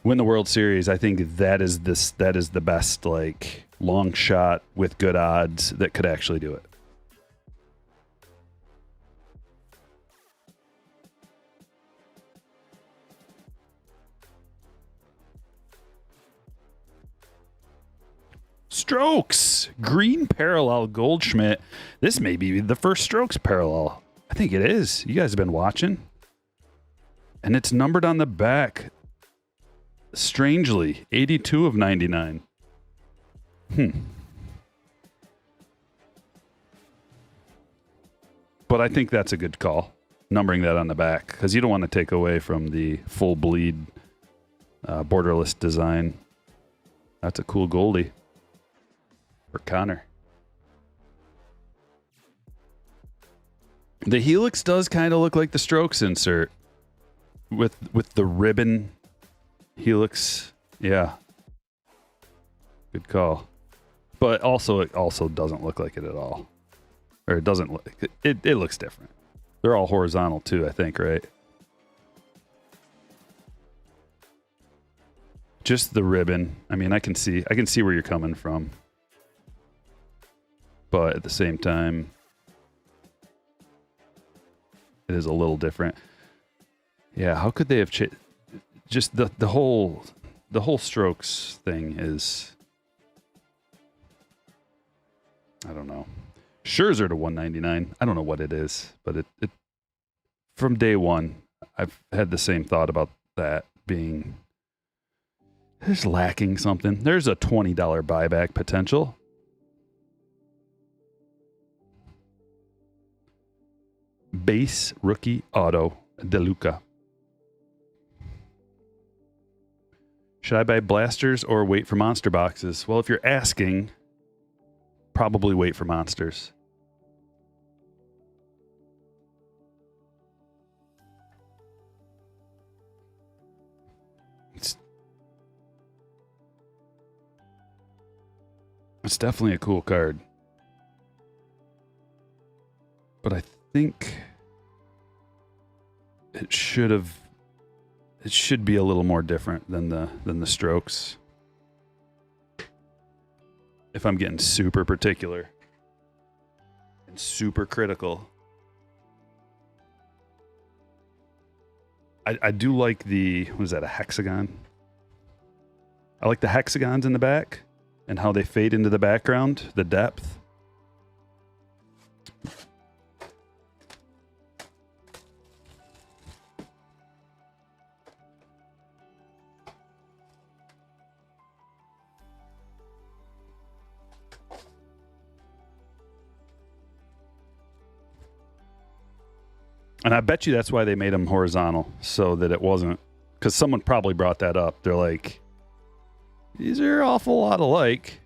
win the World Series, I think that is the best like long shot with good odds that could actually do it. Strokes, green parallel Goldschmidt. This may be the first Strokes parallel. I think it is. You guys have been watching. And it's numbered on the back. Strangely, 82 of 99. But I think that's a good call, numbering that on the back, because you don't want to take away from the full bleed borderless design. That's a cool Goldie. For Connor. The Helix does kind of look like the Strokes insert with the ribbon Helix. Yeah. Good call. But also it also doesn't look like it at all. Or it doesn't look it looks different. They're all horizontal too, I think, right? Just the ribbon. I mean, I can see where you're coming from. But at the same time, it is a little different. Yeah, how could they have just the whole Strokes thing is, I don't know. Scherzer to 199. I don't know what it is, but it from day one, I've had the same thought about that being just lacking something. There's a $20 buyback potential. Base rookie auto DeLuca. Should I buy blasters or wait for monster boxes? Well, if you're asking, probably wait for monsters. It's definitely a cool card. But I think it should be a little more different than the strokes. If I'm getting super particular and super critical. I do like what is that, a hexagon? I like the hexagons in the back and how they fade into the background, the depth. And I bet you that's why they made them horizontal, so that it wasn't, because someone probably brought that up. They're like, these are an awful lot alike.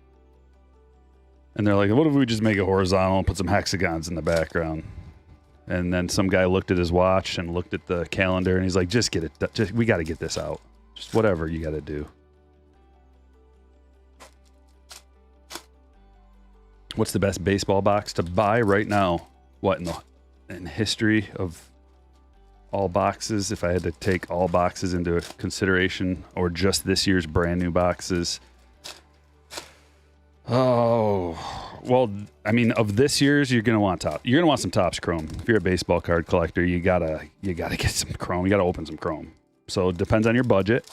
And they're like, what if we just make it horizontal and put some hexagons in the background? And then some guy looked at his watch and looked at the calendar, and he's like, just get it. We got to get this out. Just whatever you got to do. What's the best baseball box to buy right now? What in history of all boxes, if I had to take all boxes into consideration, or just this year's brand new boxes? Oh, well, I mean, of this year's, you're gonna want some Topps Chrome. If you're a baseball card collector, you gotta get some Chrome. You gotta open some Chrome. So it depends on your budget.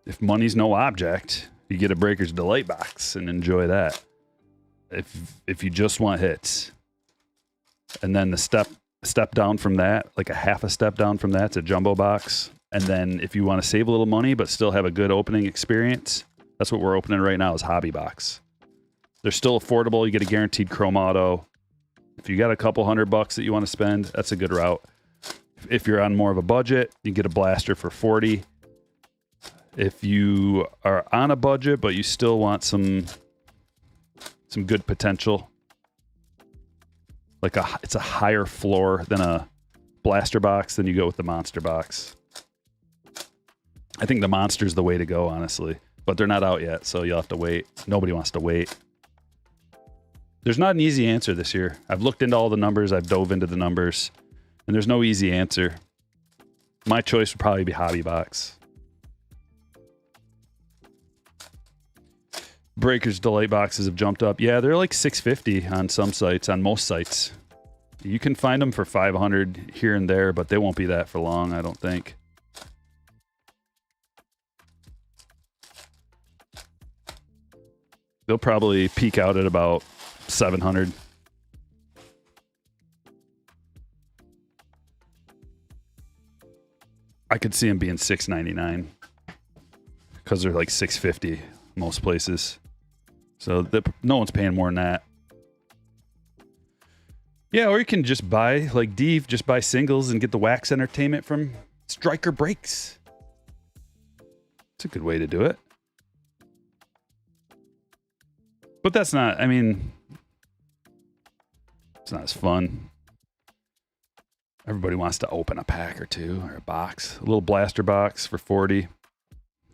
If money's no object, you get a Breaker's Delight box and enjoy that. If you just want hits, and then the step down from that, like a half a step down from that, it's a jumbo box. And then if you want to save a little money but still have a good opening experience, that's what we're opening right now, is hobby box. They're still affordable. You get a guaranteed Chrome auto. If you got a couple $100 that you want to spend, that's a good route. If you're on more of a budget, you get a blaster for $40. If you are on a budget but you still want some good potential, like it's a higher floor than a blaster box, then you go with the monster box. I think the monster's the way to go, honestly, but they're not out yet, so you'll have to wait. Nobody wants to wait. There's not an easy answer this year. I've looked into all the numbers. I've dove into the numbers, and there's no easy answer. My choice would probably be hobby box. Breaker's Delight boxes have jumped up. Yeah, they're like $650 on some sites, on most sites. You can find them for $500 here and there, but they won't be that for long, I don't think. They'll probably peak out at about $700. I could see them being $699 because they're like $650 most places. So no one's paying more than that. Yeah, or you can just buy, like Dave, just buy singles and get the wax entertainment from Stryker Breaks. It's a good way to do it. But that's not, I mean, it's not as fun. Everybody wants to open a pack or two, or a box. A little blaster box for $40.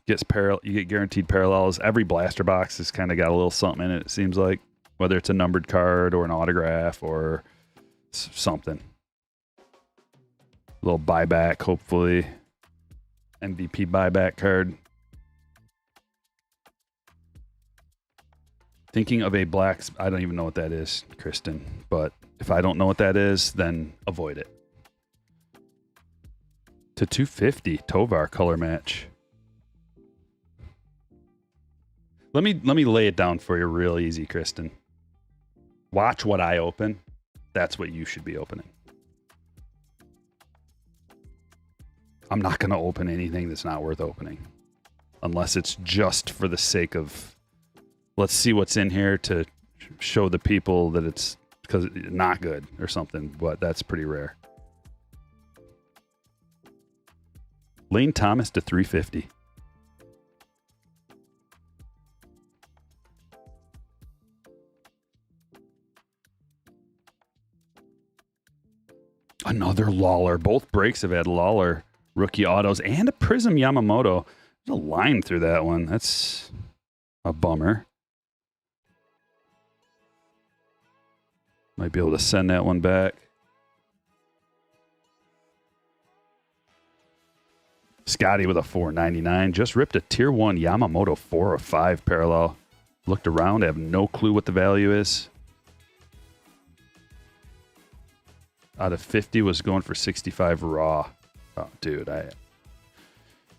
You get guaranteed parallels. Every blaster box has kind of got a little something in it, it seems like. Whether it's a numbered card or an autograph or something. A little buyback, hopefully. MVP buyback card. Thinking of a black... I don't even know what that is, Kristen. But if I don't know what that is, then avoid it. To 250, Tovar color match. Let me lay it down for you real easy, Kristen. Watch what I open. That's what you should be opening. I'm not going to open anything that's not worth opening. Unless it's just for the sake of, let's see what's in here to show the people that it's because it's not good or something. But that's pretty rare. Lane Thomas to 350. Another Lawler. Both breaks have had Lawler rookie autos and a Prism Yamamoto. There's a line through that one. That's a bummer. Might be able to send that one back. Scotty with a 499. Just ripped a tier 1 Yamamoto 4 of 5 parallel. Looked around. I have no clue what the value is. Out of 50 was going for 65 raw. Oh, dude,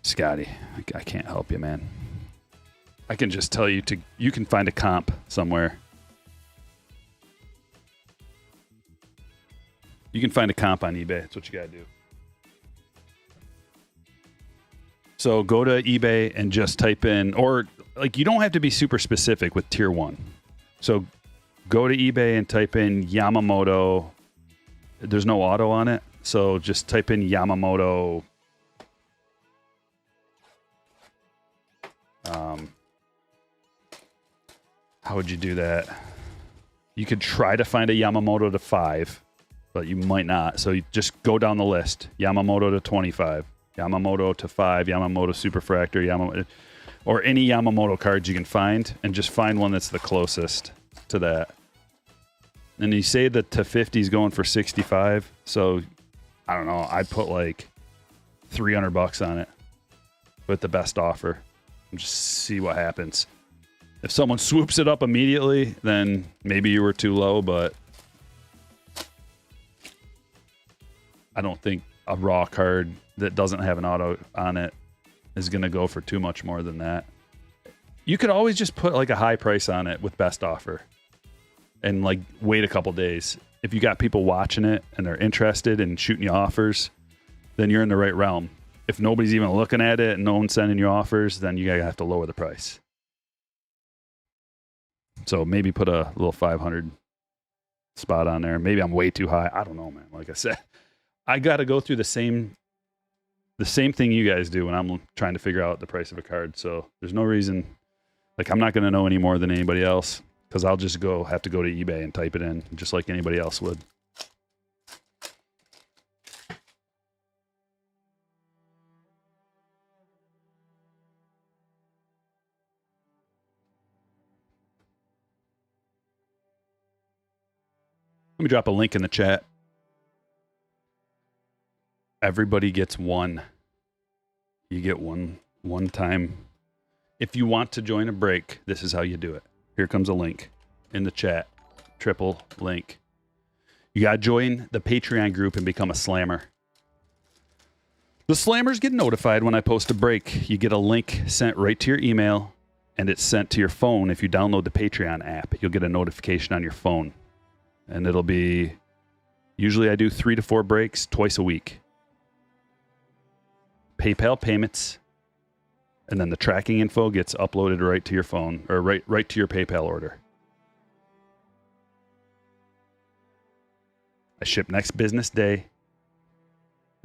Scotty, I can't help you, man. I can just tell you you can find a comp somewhere. You can find a comp on eBay. That's what you gotta do. So go to eBay and just type in, or like you don't have to be super specific with tier 1. So go to eBay and type in Yamamoto. There's no auto on it, so just type in Yamamoto. How would you do that? You could try to find a Yamamoto to 5, but you might not. So you just go down the list. Yamamoto to 25, Yamamoto to 5, Yamamoto Superfractor, Yamamoto, or any Yamamoto cards you can find, and just find one that's the closest to that. And you say that to 50 is going for 65. So I don't know. I'd put like $300 on it with the best offer and just see what happens. If someone swoops it up immediately, then maybe you were too low, but I don't think a raw card that doesn't have an auto on it is going to go for too much more than that. You could always just put like a high price on it with best offer and like wait a couple days. If you got people watching it and they're interested in shooting you offers, then you're in the right realm. If nobody's even looking at it and no one's sending you offers, then you gotta have to lower the price. So maybe put a little 500 spot on there. Maybe I'm way too high. I don't know, man. Like I said, I got to go through the same thing you guys do when I'm trying to figure out the price of a card. So there's no reason, like I'm not going to know any more than anybody else because I'll just have to go to eBay and type it in just like anybody else would. Let me drop a link in the chat. Everybody gets one. You get one time. If you want to join a break, this is how you do it. Here comes a link in the chat. Triple link. You got to join the Patreon group and become a slammer. The slammers get notified when I post a break. You get a link sent right to your email, and it's sent to your phone. If you download the Patreon app, you'll get a notification on your phone. And it'll be, usually I do 3 to 4 breaks twice a week. PayPal payments, and then the tracking info gets uploaded right to your phone, or right to your PayPal order. I ship next business day,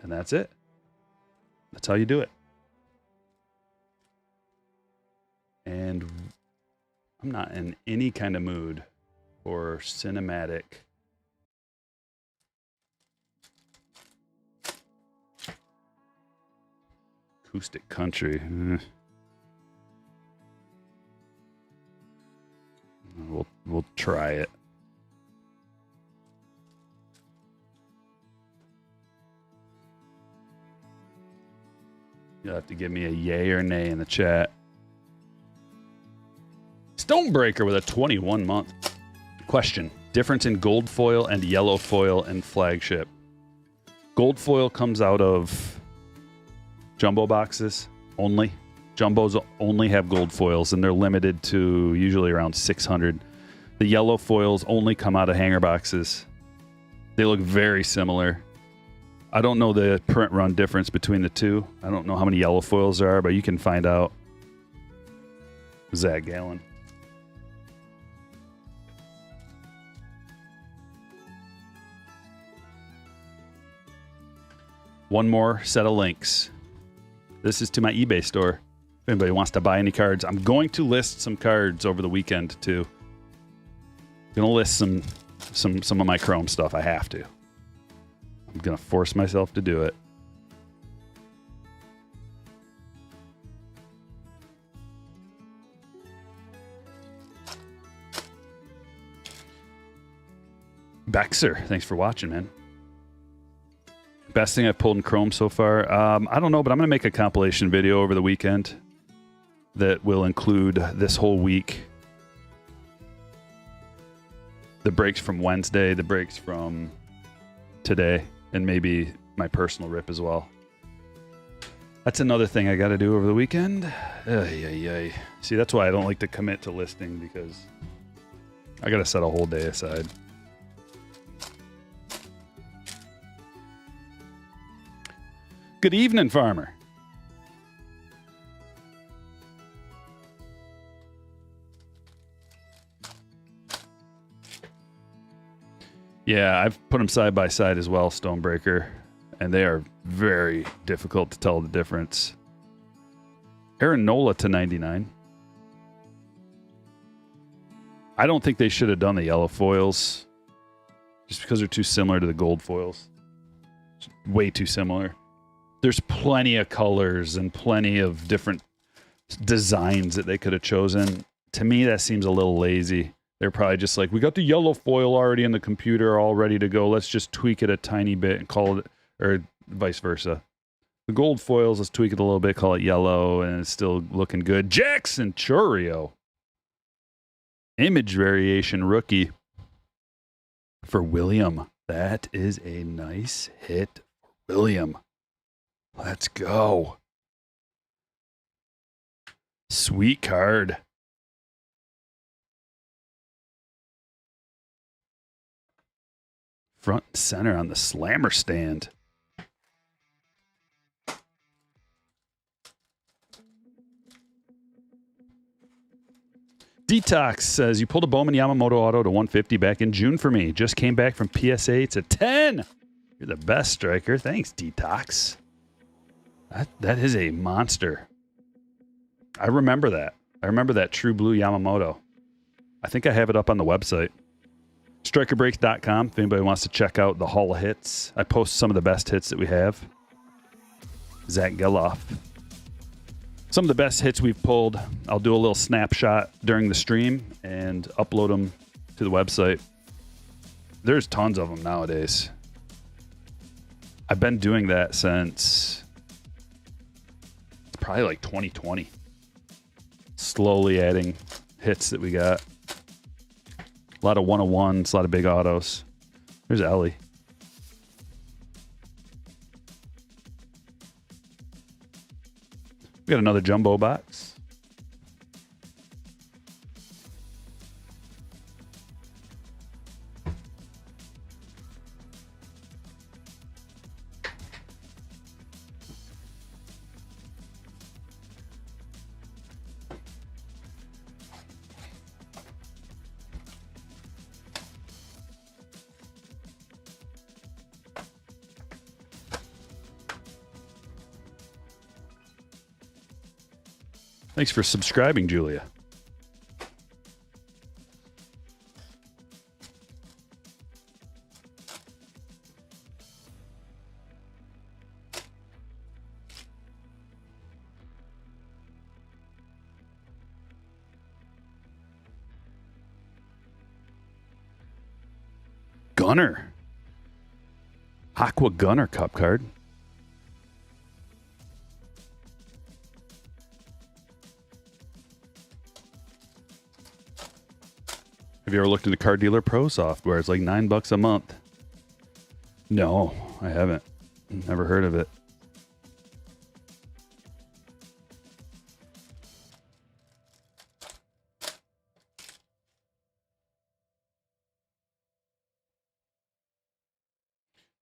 and that's it. That's how you do it. And I'm not in any kind of mood for cinematic. Acoustic country. We'll try it. You'll have to give me a yay or nay in the chat. Stonebreaker with a 21-month. Question. Difference in gold foil and yellow foil and flagship. Gold foil comes out of jumbo boxes only. Jumbos only have gold foils, and they're limited to usually around 600. The yellow foils only come out of hanger boxes. They look very similar. I don't know the print run difference between the two. I don't know how many yellow foils there are, but you can find out. Zach Gallen. One more set of links. This is to my eBay store. If anybody wants to buy any cards, I'm going to list some cards over the weekend too. Gonna list some of my Chrome stuff. I have to. I'm gonna force myself to do it. Bexer, thanks for watching, man. Best thing I've pulled in Chrome so far. I don't know, but I'm gonna make a compilation video over the weekend that will include this whole week. The breaks from Wednesday, the breaks from today, and maybe my personal rip as well. That's another thing I got to do over the weekend. See, that's why I don't like to commit to listing, because I got to set a whole day aside. Good evening, farmer. Yeah, I've put them side by side as well, Stonebreaker, and they are very difficult to tell the difference. Aaron Nola to 99. I don't think they should have done the yellow foils, just because they're too similar to the gold foils. It's way too similar. There's plenty of colors and plenty of different designs that they could have chosen. To me, that seems a little lazy. They're probably just like, we got the yellow foil already in the computer, all ready to go. Let's just tweak it a tiny bit and call it, or vice versa. The gold foils, let's tweak it a little bit, call it yellow, and it's still looking good. Jackson Churio. Image variation rookie for William. That is a nice hit for William. Let's go. Sweet card. Front and center on the slammer stand. Detox says, you pulled a Bowman Yamamoto auto to 150 back in June for me. Just came back from PSA to 10. You're the best, Stryker. Thanks, Detox. That is a monster. I remember that. I remember that True Blue Yamamoto. I think I have it up on the website. StrykerBreaks.com if anybody wants to check out the Hall of Hits. I post some of the best hits that we have. Zach Geloff. Some of the best hits we've pulled. I'll do a little snapshot during the stream and upload them to the website. There's tons of them nowadays. I've been doing that since probably like 2020. Slowly adding hits that we got. A lot of 101s, a lot of big autos. There's Ellie. We got another jumbo box. Thanks for subscribing, Julia. Gunner. Aqua Gunner Cup card. Have you ever looked into Car Dealer Pro software? It's like $9 a month. No, I haven't. Never heard of it.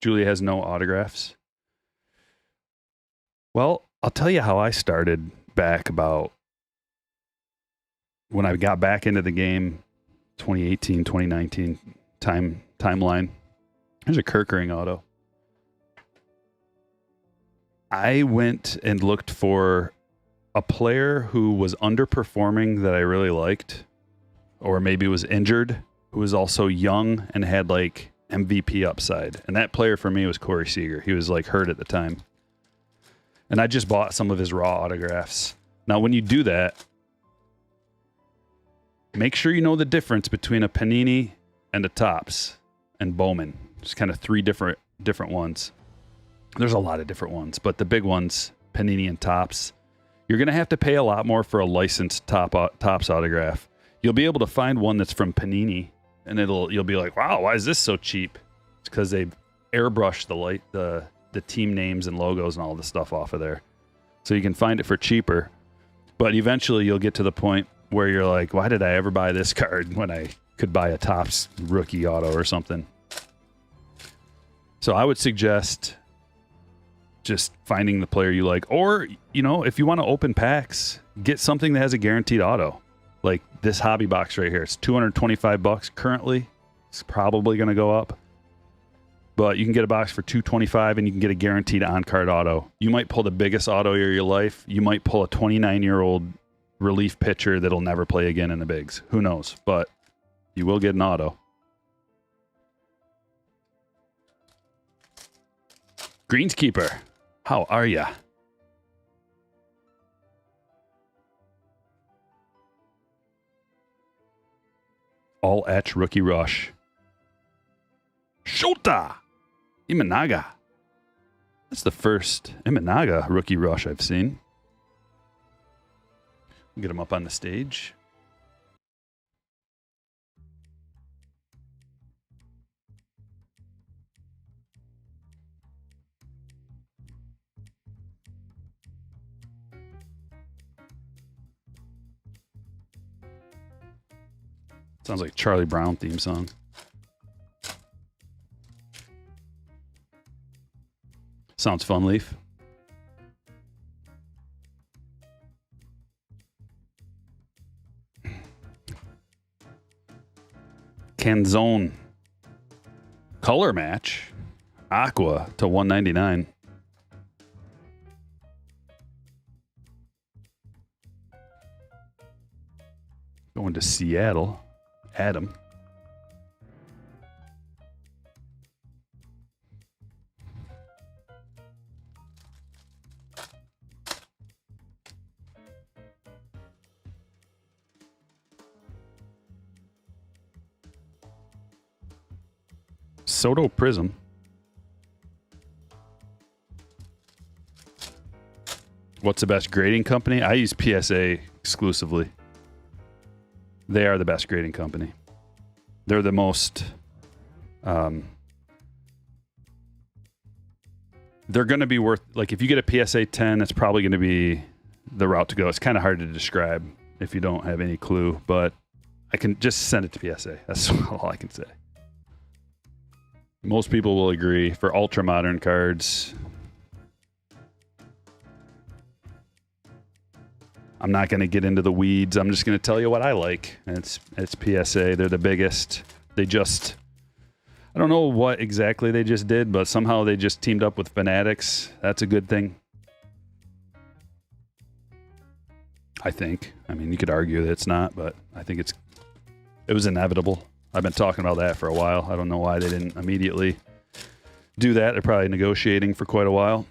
Julia has no autographs. Well, I'll tell you how I started back about when I got back into the game, 2018, 2019 timeline. There's a Kirkering auto. I went and looked for a player who was underperforming that I really liked, or maybe was injured, who was also young and had like MVP upside. And that player for me was Corey Seager. He was like hurt at the time. And I just bought some of his raw autographs. Now, when you do that, make sure you know the difference between a Panini and a Topps and Bowman. Just kind of three different ones. There's a lot of different ones, but the big ones, Panini and Topps, you're going to have to pay a lot more for a licensed Topps autograph. You'll be able to find one that's from Panini, and you'll be like, wow, why is this so cheap? It's because they airbrushed the team names and logos and all the stuff off of there. So you can find it for cheaper. But eventually you'll get to the point where you're like, why did I ever buy this card when I could buy a Topps rookie auto or something? So I would suggest just finding the player you like. Or, you know, if you want to open packs, get something that has a guaranteed auto. Like this hobby box right here. It's $225 currently. It's probably going to go up. But you can get a box for $225 and you can get a guaranteed on-card auto. You might pull the biggest auto of your life. You might pull a 29-year-old relief pitcher that'll never play again in the bigs. Who knows? But you will get an auto. Greenskeeper, how are ya? All etch rookie rush. Shota Imanaga. That's the first Imanaga rookie rush I've seen. Get him up on the stage. Sounds like Charlie Brown theme song. Sounds fun, Leaf. Canzone. Color match. Aqua to 199. Going to Seattle. Adam. Soto Prism. What's the best grading company? I use PSA exclusively. They are the best grading company. They're the most... they're going to be worth... Like, if you get a PSA 10, it's probably going to be the route to go. It's kind of hard to describe if you don't have any clue, but I can just send it to PSA. That's all I can say. Most people will agree. For ultra-modern cards... I'm not going to get into the weeds. I'm just going to tell you what I like. It's PSA. They're the biggest. They just... I don't know what exactly they just did, but somehow they just teamed up with Fanatics. That's a good thing. I think. I mean, you could argue that it's not, but I think it was inevitable. I've been talking about that for a while. I don't know why they didn't immediately do that. They're probably negotiating for quite a while.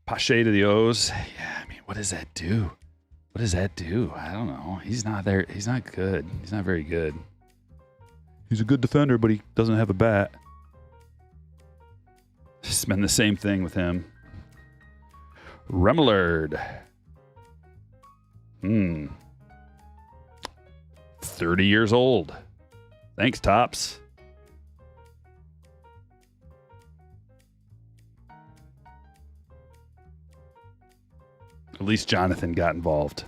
Pache to the O's. Yeah, I mean, what does that do? What does that do? I don't know. He's not there. He's not good. He's not very good. He's a good defender, but he doesn't have a bat. It's been the same thing with him. Remillard. 30 years old. Thanks, Topps. At least Jonathan got involved.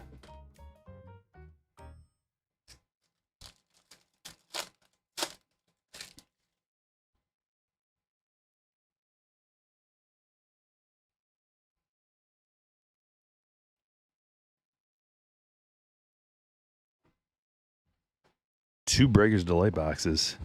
2 Breakers Delight boxes.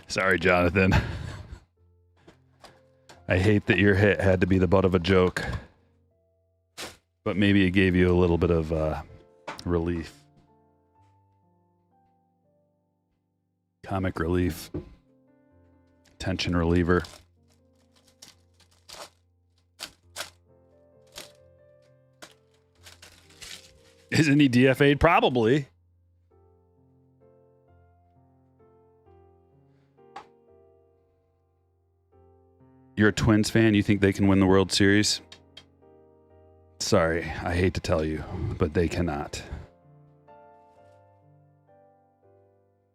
Sorry, Jonathan. I hate that your hit had to be the butt of a joke. But maybe it gave you a little bit of relief. Comic relief. Tension reliever. Isn't he DFA'd? Probably. You're a Twins fan? You think they can win the World Series? Sorry, I hate to tell you, but they cannot.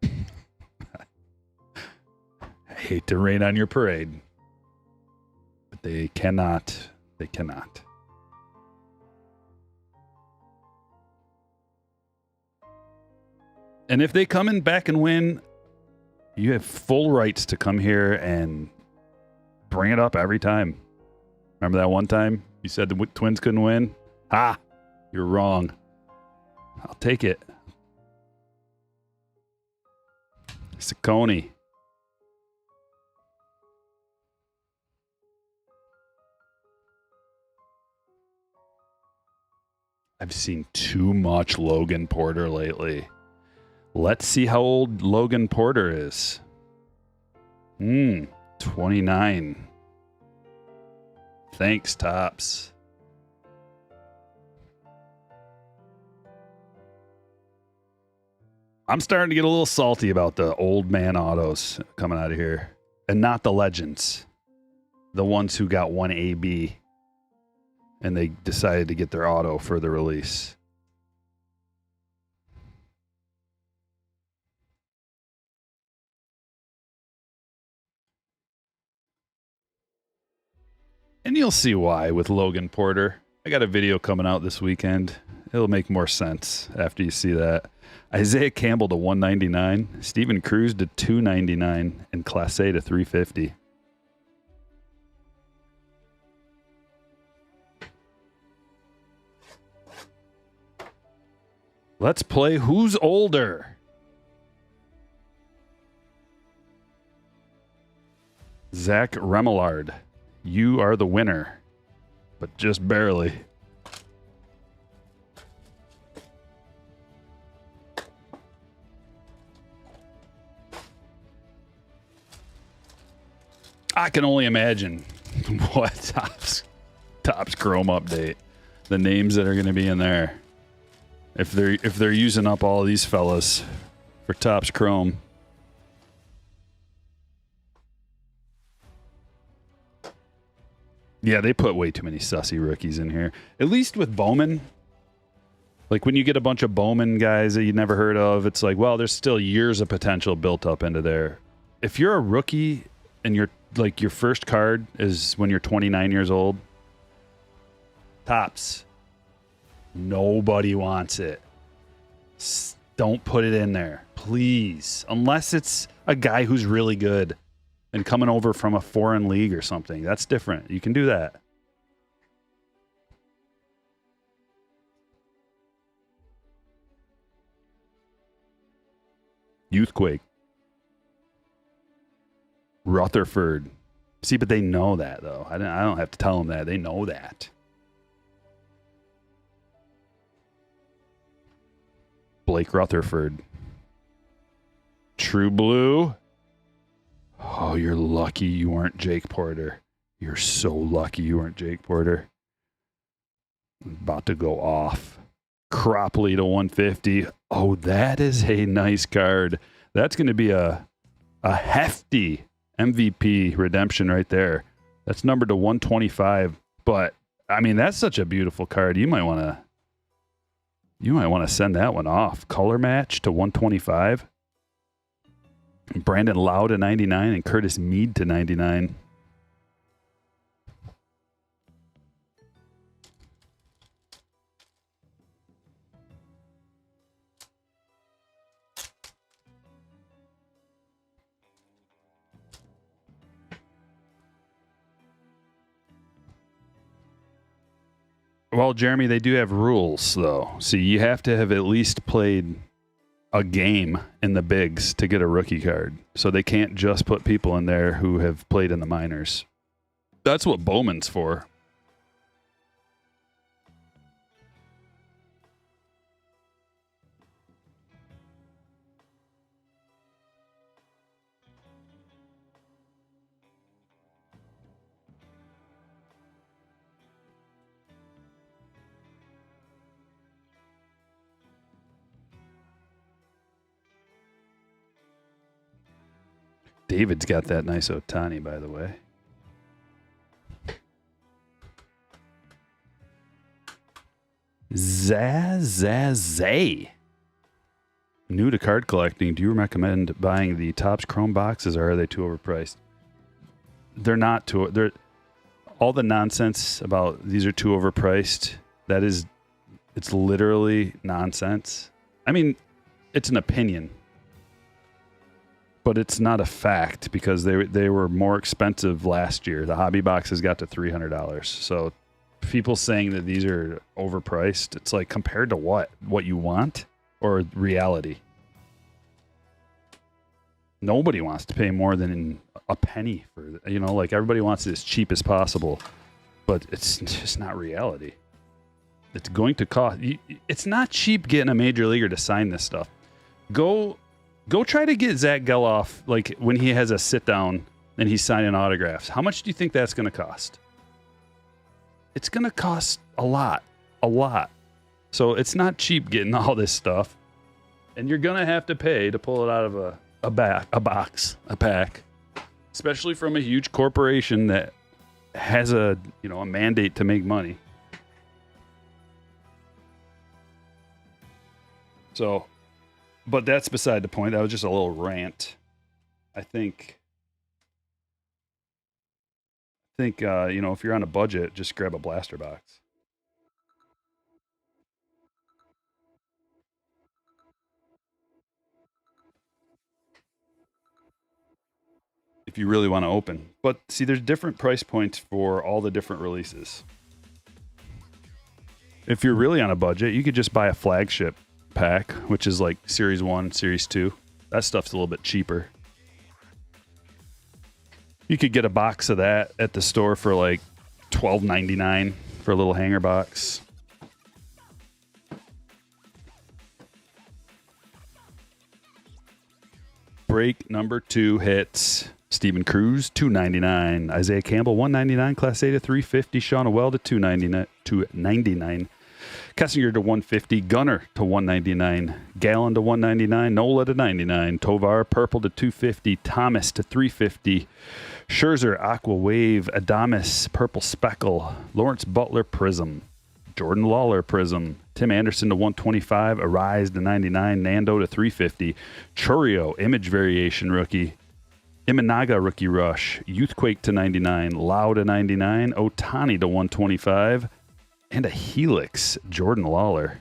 I hate to rain on your parade, but they cannot. They cannot. And if they come in back and win, you have full rights to come here and bring it up every time. Remember that one time you said the Twins couldn't win? Ha! You're wrong. I'll take it. Saccone. I've seen too much Logan Porter lately. Let's see how old Logan Porter is. 29. Thanks, Tops. I'm starting to get a little salty about the old man autos coming out of here. And not the legends. The ones who got one AB. And they decided to get their auto for the release. And you'll see why with Logan Porter. I got a video coming out this weekend. It'll make more sense after you see that. Isaiah Campbell to 199. Steven Cruz to 299. And Class A to 350. Let's play Who's Older? Zach Remillard. You are the winner, but just barely. I can only imagine what Topps Chrome update, the names that are going to be in there. If they're using up all these fellas for Topps Chrome. Yeah, they put way too many sussy rookies in here. At least with Bowman, like when you get a bunch of Bowman guys that you never heard of, it's like, well, there's still years of potential built up into there. If you're a rookie and you're like your first card is when you're 29 years old, Topps, nobody wants it. Don't put it in there, please. Unless it's a guy who's really good and coming over from a foreign league or something. That's different. You can do that. Youthquake. Rutherford. See, but they know that, though. I don't have to tell them that. They know that. Blake Rutherford. True Blue. Oh, you're lucky you weren't Jake Porter. You're so lucky you weren't Jake Porter. About to go off. Cropley to 150. Oh, that is a nice card. That's going to be a hefty MVP redemption right there. That's numbered to 125. But, I mean, that's such a beautiful card. You might want to send that one off. Color match to 125. Brandon Lau to 99 and Curtis Mead to 99. Well, Jeremy, they do have rules, though. See, you have to have at least played a game in the bigs to get a rookie card. So they can't just put people in there who have played in the minors. That's what Bowman's for. David's got that nice Ohtani, by the way. Zazazay. New to card collecting, do you recommend buying the Topps Chrome boxes, or are they too overpriced? They're not too. They're all the nonsense about these are too overpriced. It's literally nonsense. I mean, it's an opinion, but it's not a fact because they were more expensive last year. The hobby boxes got to $300. So people saying that these are overpriced, it's like compared to what you want or reality. Nobody wants to pay more than a penny for, like everybody wants it as cheap as possible, but it's just not reality. It's going to cost. It's not cheap getting a major leaguer to sign this stuff. Go try to get Zach Geloff, like when he has a sit down and he's signing autographs. How much do you think that's going to cost? It's going to cost a lot. So it's not cheap getting all this stuff. And you're going to have to pay to pull it out of a pack, especially from a huge corporation that has a mandate to make money. So, but that's beside the point. That was just a little rant. I think if you're on a budget, just grab a blaster box. If you really want to open. But see, there's different price points for all the different releases. If you're really on a budget, you could just buy a flagship pack, which is like Series 1, Series 2. That stuff's a little bit cheaper. You could get a box of that at the store for like $12.99 for a little hanger box. Break number 2 hits. Steven Cruz, $2.99. Isaiah Campbell, $1.99. Class A to $350. Shauna Weld to $2.99. Kessinger to $150. Gunner to $1.99. Gallon to $1.99. Nola to $99. Tovar purple to $250. Thomas to $350. Scherzer Aqua Wave. Adames purple speckle. Lawrence Butler Prism. Jordan Lawler Prism. Tim Anderson to $125. Arise to $99. Nando to $350. Churio Image Variation Rookie. Imanaga Rookie Rush. Youthquake to $99. Lau to $99. Ohtani to $125. And a Helix, Jordan Lawler.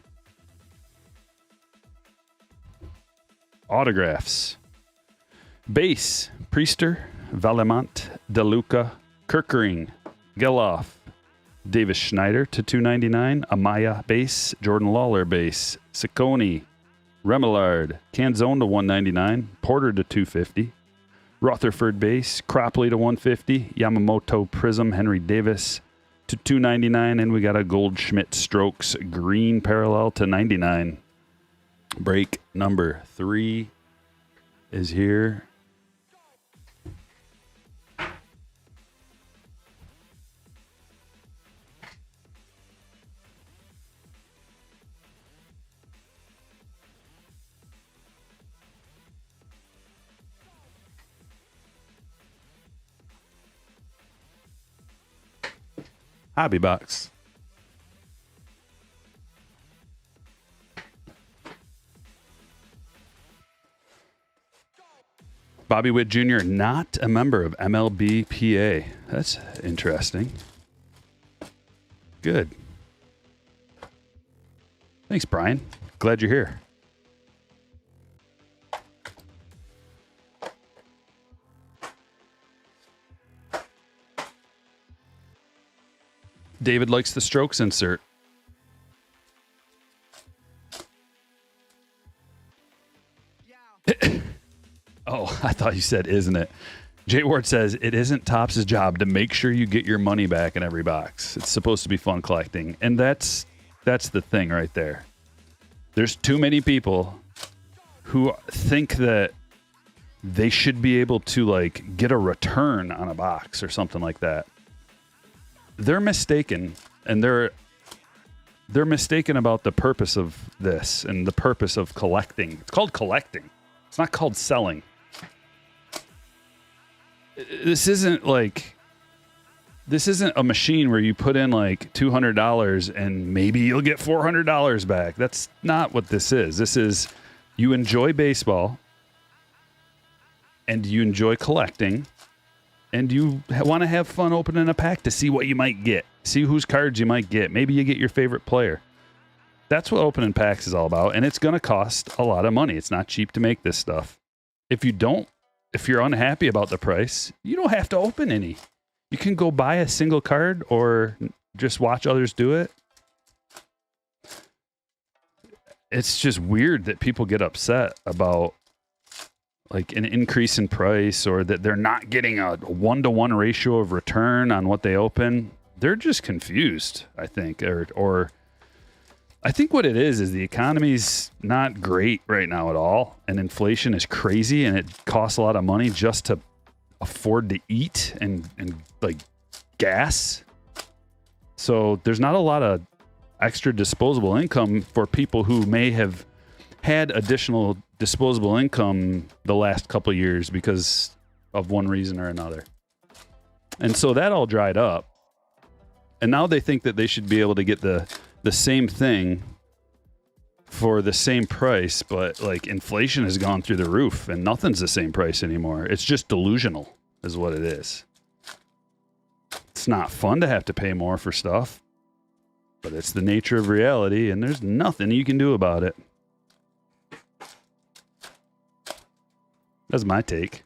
Autographs. Base, Priester, Valemont, DeLuca, Kirkering, Geloff, Davis Schneider to $299. Amaya base, Jordan Lawler base, Ciccone, Remillard, Canzone to $199. Porter to $250. Rutherford base, Cropley to $150. Yamamoto Prism, Henry Davis to $299, and we got a Goldschmidt Strokes green parallel to $99. Break number 3 is here. Hobby box. Bobby Witt Jr., not a member of MLBPA. That's interesting. Good. Thanks, Brian. Glad you're here. David likes the Strokes insert. Oh, I thought you said, isn't it? Jay Ward says, it isn't Topps' job to make sure you get your money back in every box. It's supposed to be fun collecting. And that's the thing right there. There's too many people who think that they should be able to like get a return on a box or something like that. They're mistaken, and they're mistaken about the purpose of this and the purpose of collecting. It's called collecting. It's not called selling. This isn't a machine where you put in like $200 and maybe you'll get $400 back. That's not what this is. This is you enjoy baseball and you enjoy collecting and you want to have fun opening a pack to see what you might get, see whose cards you might get. Maybe you get your favorite player. That's what opening packs is all about, and it's going to cost a lot of money. It's not cheap to make this stuff. If you're unhappy about the price, you don't have to open any. You can go buy a single card or just watch others do it. It's just weird that people get upset about like an increase in price or that they're not getting a 1-to-1 ratio of return on what they open. They're just confused, I think, or I think what it is the economy's not great right now at all, and inflation is crazy, and it costs a lot of money just to afford to eat and like gas. So there's not a lot of extra disposable income for people who may have had additional disposable income the last couple of years because of one reason or another. And so that all dried up. And now they think that they should be able to get the same thing for the same price, but like inflation has gone through the roof and nothing's the same price anymore. It's just delusional is what it is. It's not fun to have to pay more for stuff, but it's the nature of reality and there's nothing you can do about it. That's my take.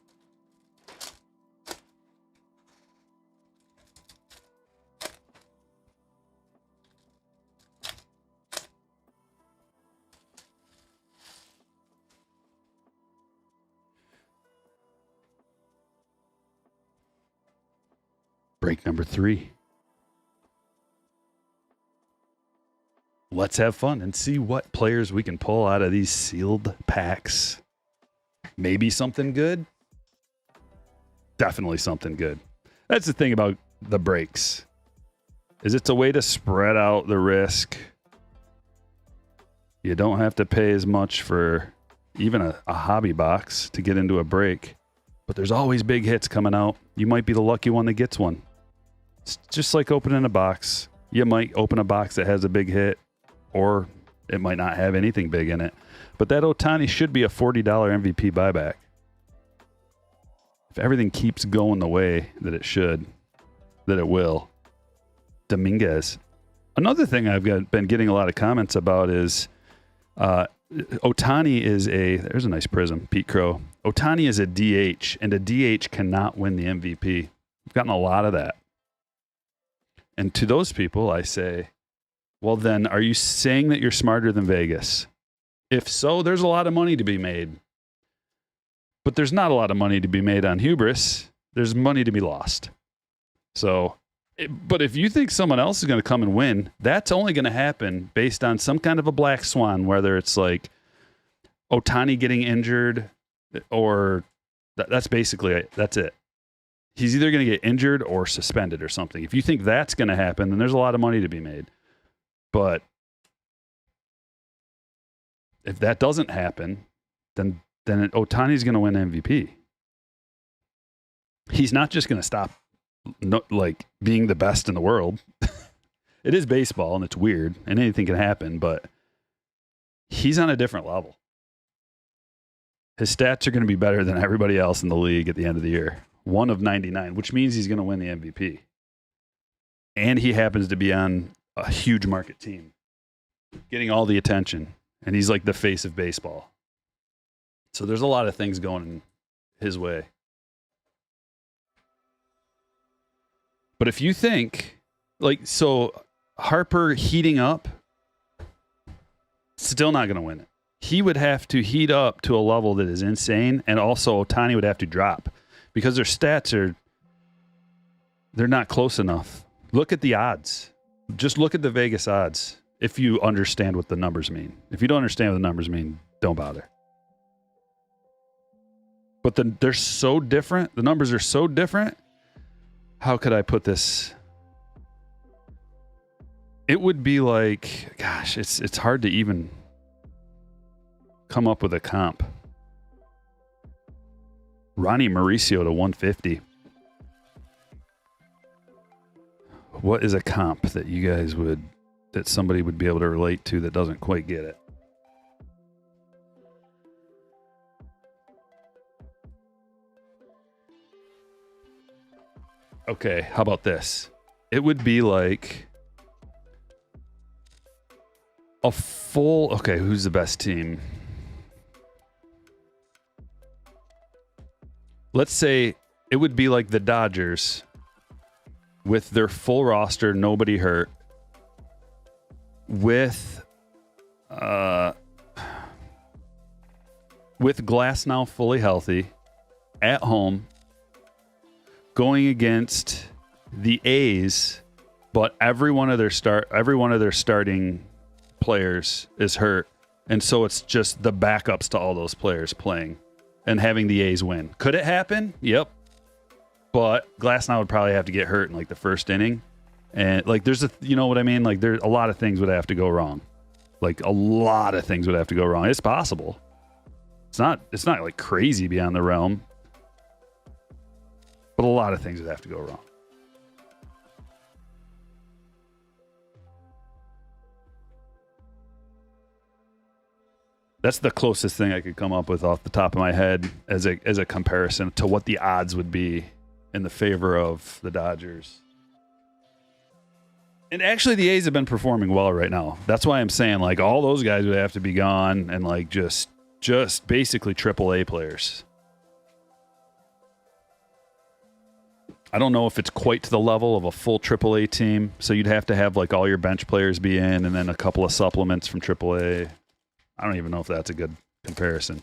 Break number 3. Let's have fun and see what players we can pull out of these sealed packs. Maybe something good. Definitely something good. That's the thing about the breaks, is it's a way to spread out the risk. You don't have to pay as much for even a hobby box to get into a break, but there's always big hits coming out. You might be the lucky one that gets one. It's just like opening a box. You might open a box that has a big hit, or it might not have anything big in it. But that Ohtani should be a $40 MVP buyback. If everything keeps going the way that it should, that it will. Dominguez. Another thing been getting a lot of comments about is Ohtani is there's a nice prism, Pete Crow. Ohtani is a DH, and a DH cannot win the MVP. We've gotten a lot of that. And to those people, I say, well, then, are you saying that you're smarter than Vegas? If so, there's a lot of money to be made. But there's not a lot of money to be made on hubris. There's money to be lost. So, but if you think someone else is going to come and win, that's only going to happen based on some kind of a black swan, whether it's like Ohtani getting injured or that's basically it. That's it. He's either going to get injured or suspended or something. If you think that's going to happen, then there's a lot of money to be made. But if that doesn't happen, then Ohtani's going to win MVP. He's not just going to stop being the best in the world. It is baseball and it's weird and anything can happen, but he's on a different level. His stats are going to be better than everybody else in the league at the end of the year. 1 of 99, which means he's going to win the MVP. And he happens to be on a huge market team, getting all the attention. And he's like the face of baseball. So there's a lot of things going his way. But if you think, so Harper heating up, still not going to win it. he would have to heat up to a level that is insane, and also Ohtani would have to drop because their stats they're not close enough. Look at the odds. Just look at the Vegas odds if you understand what the numbers mean. If you don't understand what the numbers mean, don't bother. But they're so different. The numbers are so different. How could I put this? It would be like, gosh, it's hard to even come up with a comp. Ronnie Mauricio to 150. What is a comp that you guys that somebody would be able to relate to that doesn't quite get it? Okay, how about this? It would be like a full... Okay, who's the best team? Let's say it would be like the Dodgers with their full roster, nobody hurt, with Glass now fully healthy, at home, going against the A's, but every one of their starting players is hurt, and so it's just the backups to all those players playing and having the A's win. Could it happen? Yep. But Glasnow would probably have to get hurt in like the first inning. And like you know what I mean? Like there's a lot of things would have to go wrong. Like a lot of things would have to go wrong. It's possible. It's not like crazy beyond the realm. But a lot of things would have to go wrong. That's the closest thing I could come up with off the top of my head as a comparison to what the odds would be in the favor of the Dodgers. And actually the A's have been performing well right now. That's why I'm saying like all those guys would have to be gone and like just basically AAA players. I don't know if it's quite to the level of a full AAA team. So you'd have to have like all your bench players be in and then a couple of supplements from AAA. I don't even know if that's a good comparison.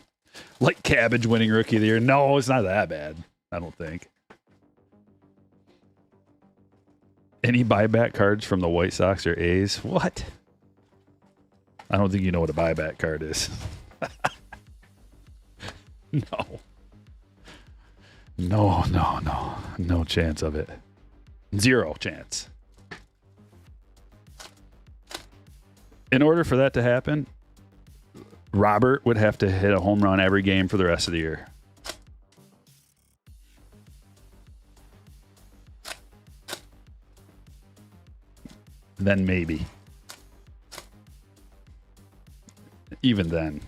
Like Cabbage winning Rookie of the Year. No, it's not that bad. I don't think. Any buyback cards from the White Sox or A's? What? I don't think you know what a buyback card is. No. No chance of it. Zero chance. In order for that to happen, Robert would have to hit a home run every game for the rest of the year. Then maybe. Even then.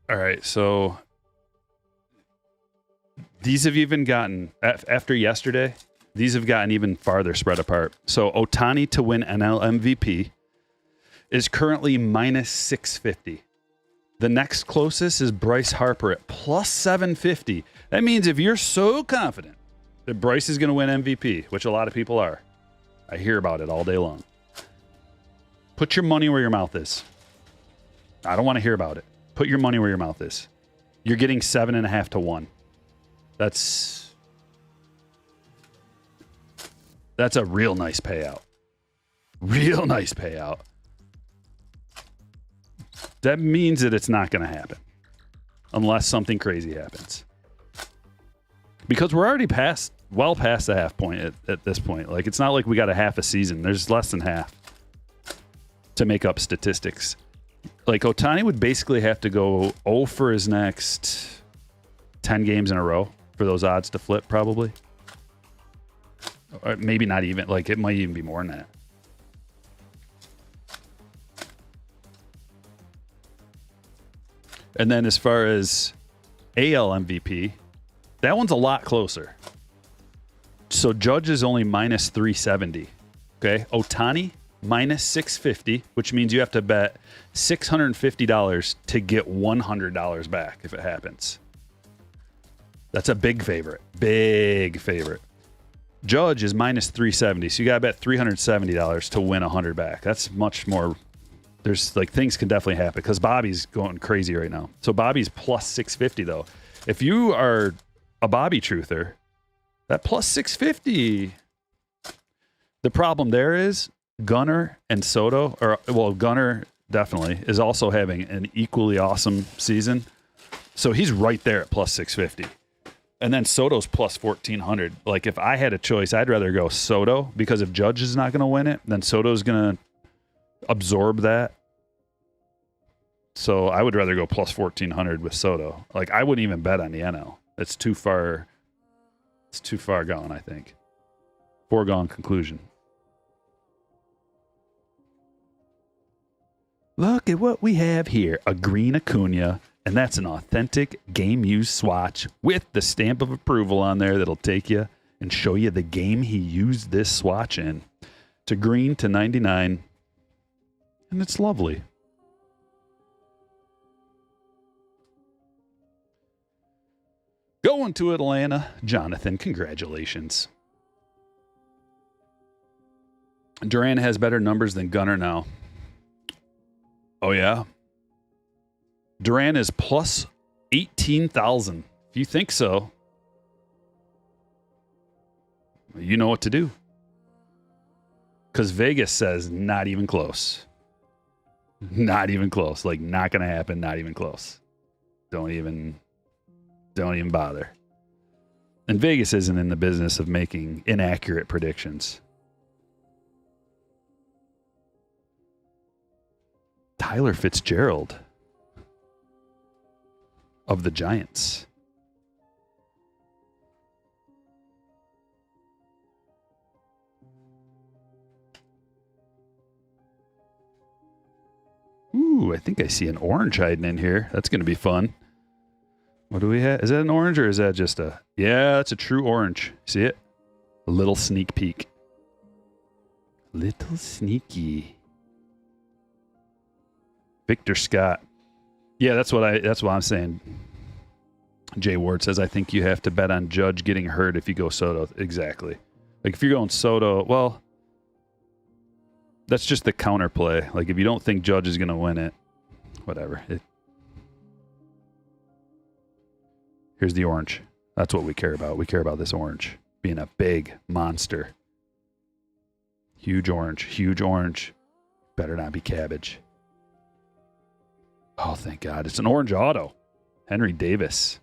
All right, so these have even gotten, after yesterday, these have gotten even farther spread apart. So Ohtani to win NL MVP is currently minus 650. The next closest is Bryce Harper at plus 750. That means if you're so confident that Bryce is going to win MVP, which a lot of people are, I hear about it all day long, put your money where your mouth is. I don't want to hear about it. Put your money where your mouth is. You're getting 7.5 to 1. That's a real nice payout. Real nice payout. That means that it's not going to happen unless something crazy happens. Because we're already well past the half point at this point. Like it's not like we got a half a season. There's less than half to make up statistics. Like Ohtani would basically have to go 0 for his next 10 games in a row for those odds to flip, probably. Or maybe not even. Like it might even be more than that. And then as far as AL MVP, that one's a lot closer. So Judge is only minus 370. Okay. Ohtani, minus 650, which means you have to bet $650 to get $100 back if it happens. That's a big favorite. Big favorite. Judge is minus 370, so you got to bet $370 to win 100 back. That's much more. There's like things can definitely happen because Bobby's going crazy right now. So Bobby's plus 650 though. If you are a Bobby truther, that plus 650. The problem there is Gunnar and Soto, or well, Gunnar definitely is also having an equally awesome season. So he's right there at plus 650. And then Soto's plus 1,400. Like, if I had a choice, I'd rather go Soto, because if Judge is not going to win it, then Soto's going to absorb that. So I would rather go plus 1,400 with Soto. Like, I wouldn't even bet on the NL. It's too far. It's too far gone, I think. Foregone conclusion. Look at what we have here. A green Acuna. And that's an authentic game-used swatch with the stamp of approval on there that'll take you and show you the game he used this swatch in. To green to 99. And it's lovely. Going to Atlanta. Jonathan, congratulations. Duran has better numbers than Gunnar now. Oh, yeah? Duran is plus 18,000. If you think so, you know what to do. Because Vegas says not even close. Not even close. Like, not going to happen. Not even close. Don't even bother. And Vegas isn't in the business of making inaccurate predictions. Tyler Fitzgerald of the Giants. Ooh, I think I see an orange hiding in here. That's going to be fun. What do we have? Is that an orange or is that just a... Yeah, that's a true orange. See it? A little sneak peek. Little sneaky. Victor Scott. Yeah, that's what I'm saying. Jay Ward says, I think you have to bet on Judge getting hurt if you go Soto. Exactly. Like, if you're going Soto, well, that's just the counterplay. Like, if you don't think Judge is going to win it, whatever. Here's the orange. That's what we care about. We care about this orange being a big monster. Huge orange. Huge orange. Better not be cabbage. Oh, thank God. It's an orange auto. Henry Davis.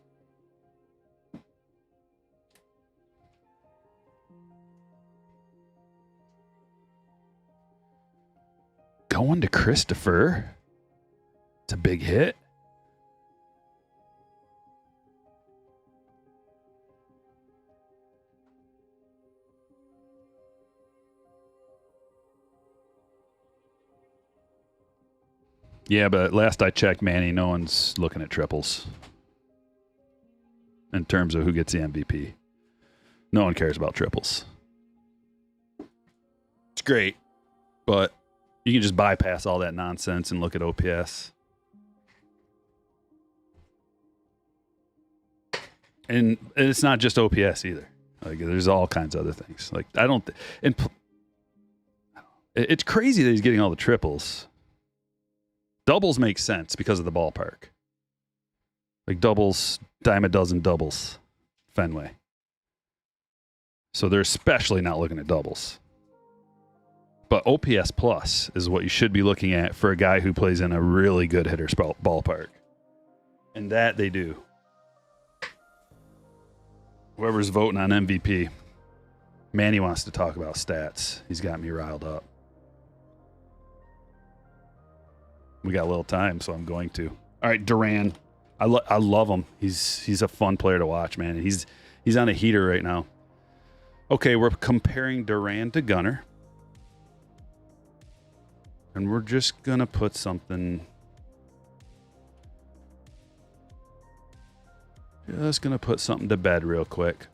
Going to Christopher. It's a big hit. Yeah, but last I checked, Manny, no one's looking at triples in terms of who gets the MVP. No one cares about triples. It's great, but you can just bypass all that nonsense and look at OPS. And it's not just OPS either. Like, there's all kinds of other things. Like, it's crazy that he's getting all the triples. Doubles make sense because of the ballpark. Like, doubles, dime a dozen doubles, Fenway. So they're especially not looking at doubles. But OPS plus is what you should be looking at for a guy who plays in a really good hitter's ballpark. And that they do. Whoever's voting on MVP, Manny wants to talk about stats. He's got me riled up. We got a little time, so I'm going to. All right, Duran. I love him. He's a fun player to watch, man. He's on a heater right now. Okay, we're comparing Duran to Gunnar. And we're just going to put something Just going to put something to bed real quick.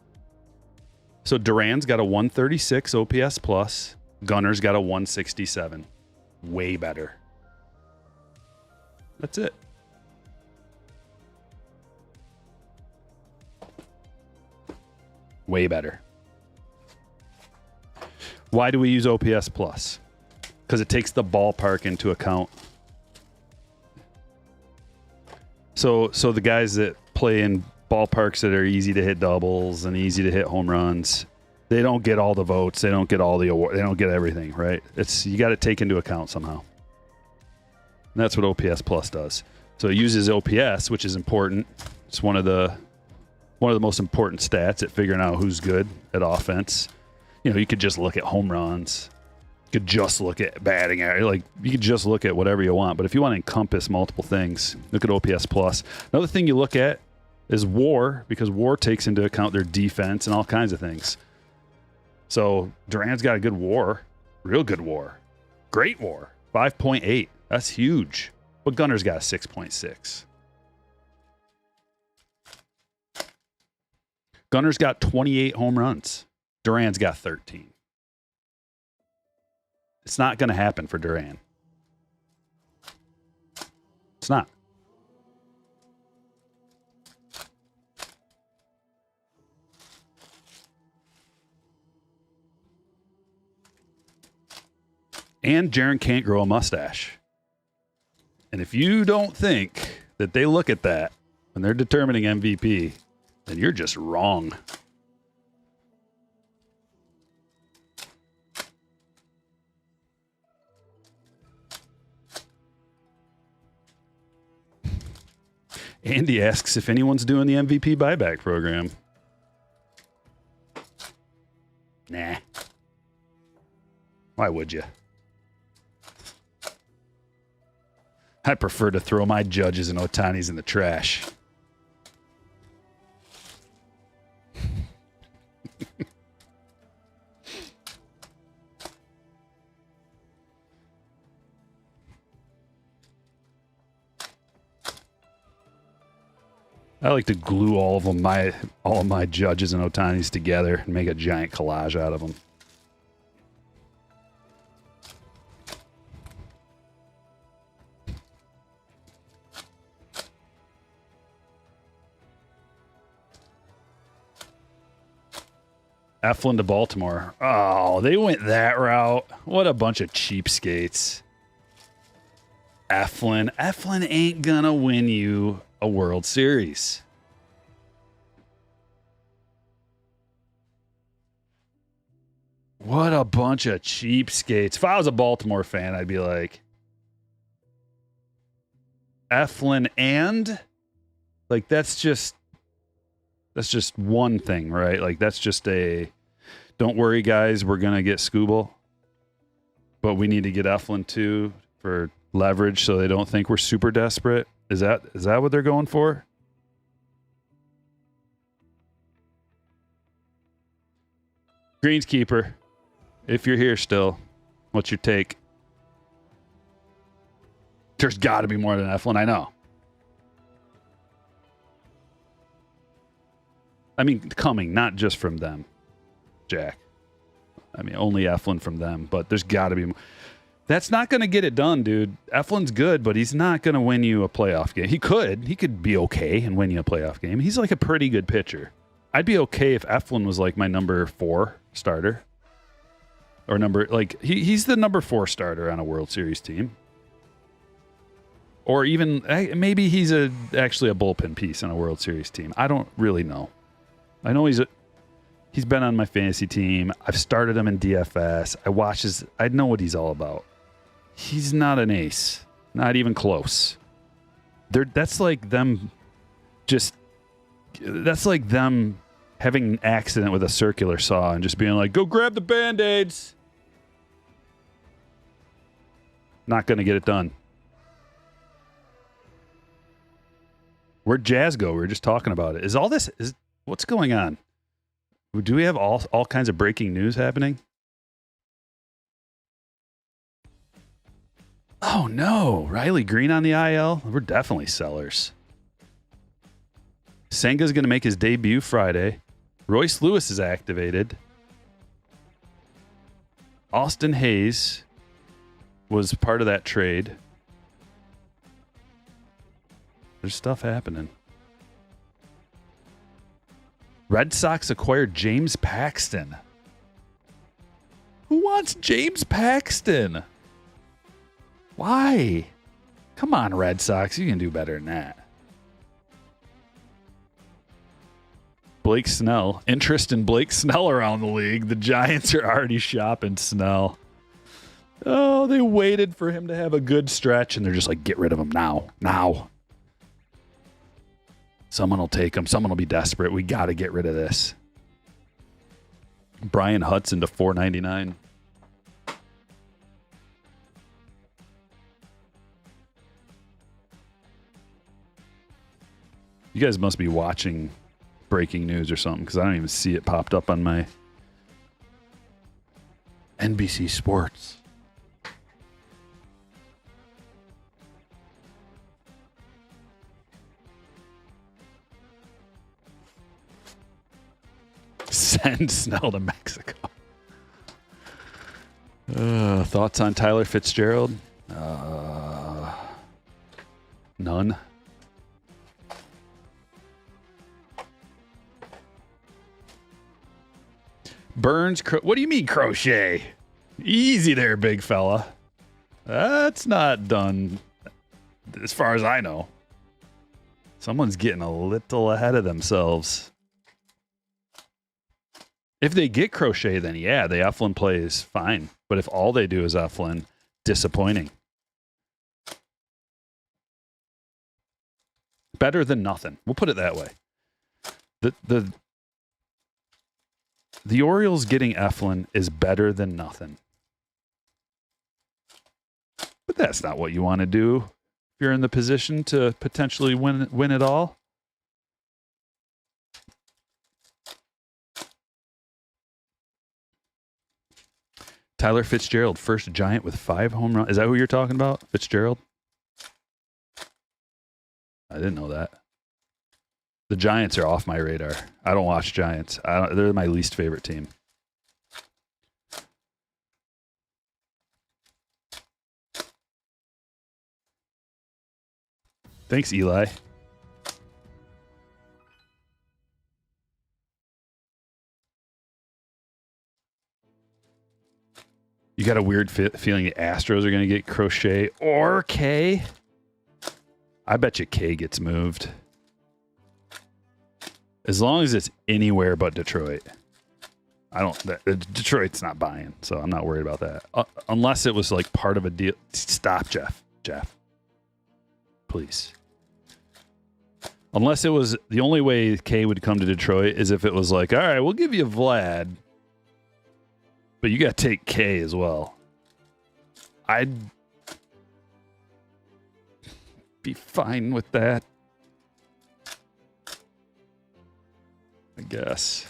So Duran's got a 136 OPS plus. Gunner's got a 167. Way better. That's it. Way better. Why do we use OPS plus? Because it takes the ballpark into account. So the guys that play in ballparks that are easy to hit doubles and easy to hit home runs, they don't get all the votes. They don't get all the awards. They don't get everything, right? You got to take into account somehow. And that's what OPS plus does. So it uses OPS, which is important. It's one of the most important stats at figuring out who's good at offense. You know, you could just look at home runs. You could just look at batting area. Like, you could just look at whatever you want. But if you want to encompass multiple things, look at OPS plus. Another thing you look at is WAR, because WAR takes into account their defense and all kinds of things. So Duran's got a good WAR, real good WAR, great WAR, 5.8. That's huge. But Gunner's got a 6.6. Gunner's got 28 home runs. Duran's got 13. It's not going to happen for Duran. It's not. And Jaron can't grow a mustache. And if you don't think that they look at that when they're determining MVP, then you're just wrong. Andy asks if anyone's doing the MVP buyback program. Nah. Why would you? I prefer to throw my Judges and Otanis in the trash. I like to glue all of my Judges and Otanis together and make a giant collage out of them. Eflin to Baltimore. Oh, they went that route. What a bunch of cheapskates. Eflin ain't gonna win you a World Series. What a bunch of cheapskates. If I was a Baltimore fan, I'd be like, Eflin and? Like, that's just one thing, right? Like, that's just don't worry, guys, we're going to get Skubal, but we need to get Eflin too for leverage so they don't think we're super desperate. Is that what they're going for? Greenskeeper, if you're here still, what's your take? There's got to be more than Eflin, I know. I mean, coming, not just from them, Jack. I mean, only Eflin from them, but there's got to be more. That's not going to get it done, dude. Eflin's good, but he's not going to win you a playoff game. He could be okay and win you a playoff game. He's like a pretty good pitcher. I'd be okay if Eflin was like my number 4 starter. Or he's the number 4 starter on a World Series team. Or even, maybe he's actually a bullpen piece on a World Series team. I don't really know. I know he's been on my fantasy team. I've started him in DFS. I know what he's all about. He's not an ace. Not even close. That's like them having an accident with a circular saw and just being like, go grab the Band-Aids. Not going to get it done. Where'd Jazz go? We were just talking about it. What's going on? Do we have all kinds of breaking news happening? Oh, no. Riley Green on the IL? We're definitely sellers. Senga's going to make his debut Friday. Royce Lewis is activated. Austin Hayes was part of that trade. There's stuff happening. Red Sox acquired James Paxton. Who wants James Paxton? Why? Come on, Red Sox. You can do better than that. Blake Snell. Interest in Blake Snell around the league. The Giants are already shopping Snell. Oh, they waited for him to have a good stretch, and they're just like, get rid of him now. Now. Someone will take him. Someone will be desperate. We got to get rid of this. Brian Hudson to $4.99. You guys must be watching breaking news or something, because I don't even see it popped up on my NBC Sports. Send Snell to Mexico. Thoughts on Tyler Fitzgerald? None. Burns, what do you mean crochet? Easy there, big fella. That's not done as far as I know. Someone's getting a little ahead of themselves. If they get crochet, then yeah, the Eflin play is fine. But if all they do is Eflin, disappointing. Better than nothing. We'll put it that way. The Orioles getting Eflin is better than nothing. But that's not what you want to do if you're in the position to potentially win it all. Tyler Fitzgerald, first Giant with 5 home runs. Is that who you're talking about? Fitzgerald? I didn't know that. The Giants are off my radar. I don't watch Giants. They're my least favorite team. Thanks, Eli. You got a weird feeling the Astros are going to get Crochet or K? I bet you K gets moved. As long as it's anywhere but Detroit. Detroit's not buying, so I'm not worried about that. Unless it was like part of a deal. Stop, Jeff. Jeff. Please. Unless it was the only way K would come to Detroit is if it was like, all right, we'll give you Vlad, but you got to take K as well. I'd be fine with that, I guess.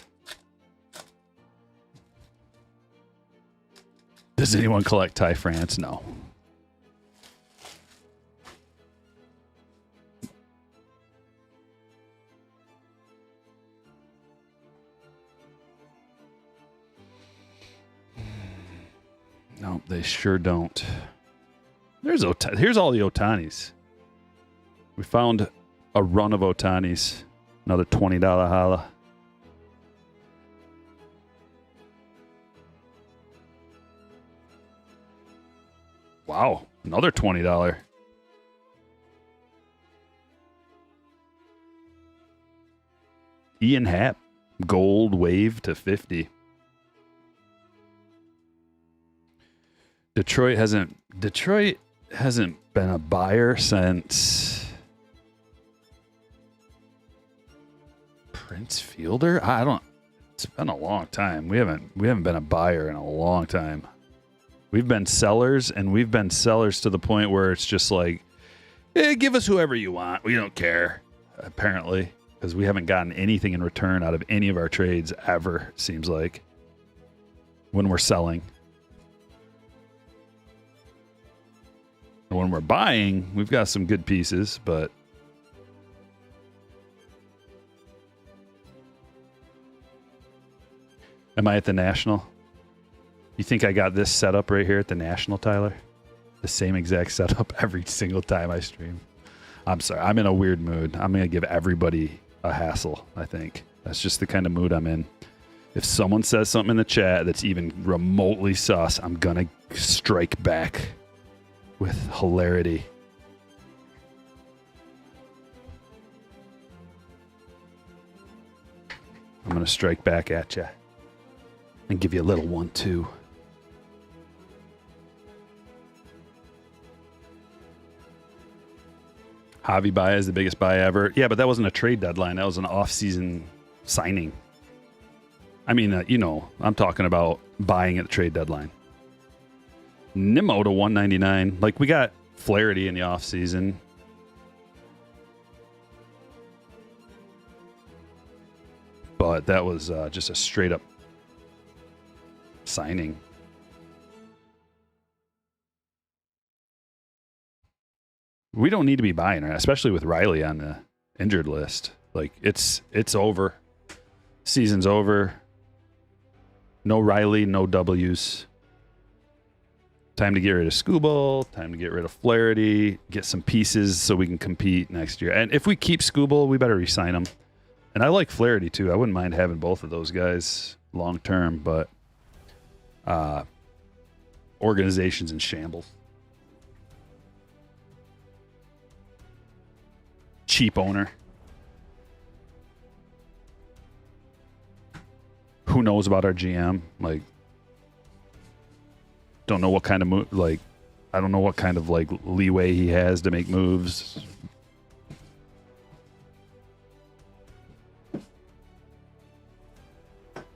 Does anyone collect Ty France? No. No, they sure don't. Here's all the Otanis. We found a run of Otanis. Another $20 holla. Wow, another $20. Ian Happ, gold wave to 50. Detroit hasn't been a buyer since Prince Fielder. It's been a long time. We haven't been a buyer in a long time. We've been sellers, and we've been sellers to the point where it's just like, give us whoever you want. We don't care, apparently, because we haven't gotten anything in return out of any of our trades ever, seems like, when we're selling. And when we're buying, we've got some good pieces, but Am I at the National? You think I got this setup right here at the National, Tyler? The same exact setup every single time I stream. I'm sorry. I'm in a weird mood. I'm going to give everybody a hassle, I think. That's just the kind of mood I'm in. If someone says something in the chat that's even remotely sus, I'm going to strike back with hilarity. I'm going to strike back at you and give you a little 1-2. Javi Baez, the biggest buy ever. Yeah, but that wasn't a trade deadline. That was an off-season signing. I mean, you know, I'm talking about buying at the trade deadline. Nimmo to 199. Like, we got Flaherty in the off-season. But that was just a straight-up signing. We don't need to be buying, right? Especially with Riley on the injured list. Like, it's over. Season's over. No Riley, no W's. Time to get rid of Skubal. Time to get rid of Flaherty. Get some pieces so we can compete next year. And if we keep Skubal, we better re-sign him. And I like Flaherty, too. I wouldn't mind having both of those guys long-term, but organization's in shambles. Cheap owner. Who knows about our GM? Like, don't know what kind of move. Like, I don't know what kind of like leeway he has to make moves.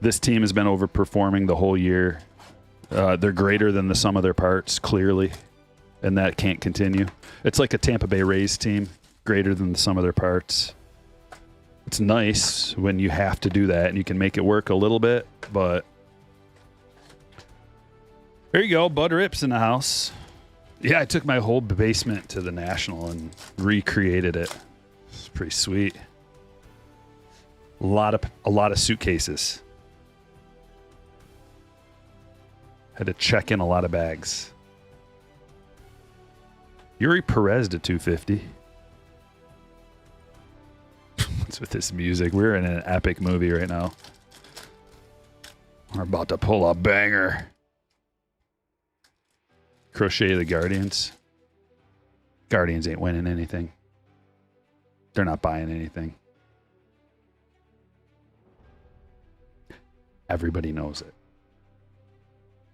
This team has been overperforming the whole year. They're greater than the sum of their parts, clearly, and that can't continue. It's like a Tampa Bay Rays team. Greater than the sum of their parts. It's nice when you have to do that and you can make it work a little bit, but there you go. Bud Rip's in the house. Yeah, I took my whole basement to the National and recreated it. It's pretty sweet. A lot of suitcases. Had to check in a lot of bags. Yuri Perez to 250. What's with this music? We're in an epic movie right now. We're about to pull a banger. Crochet the Guardians. Guardians ain't winning anything. They're not buying anything. Everybody knows it.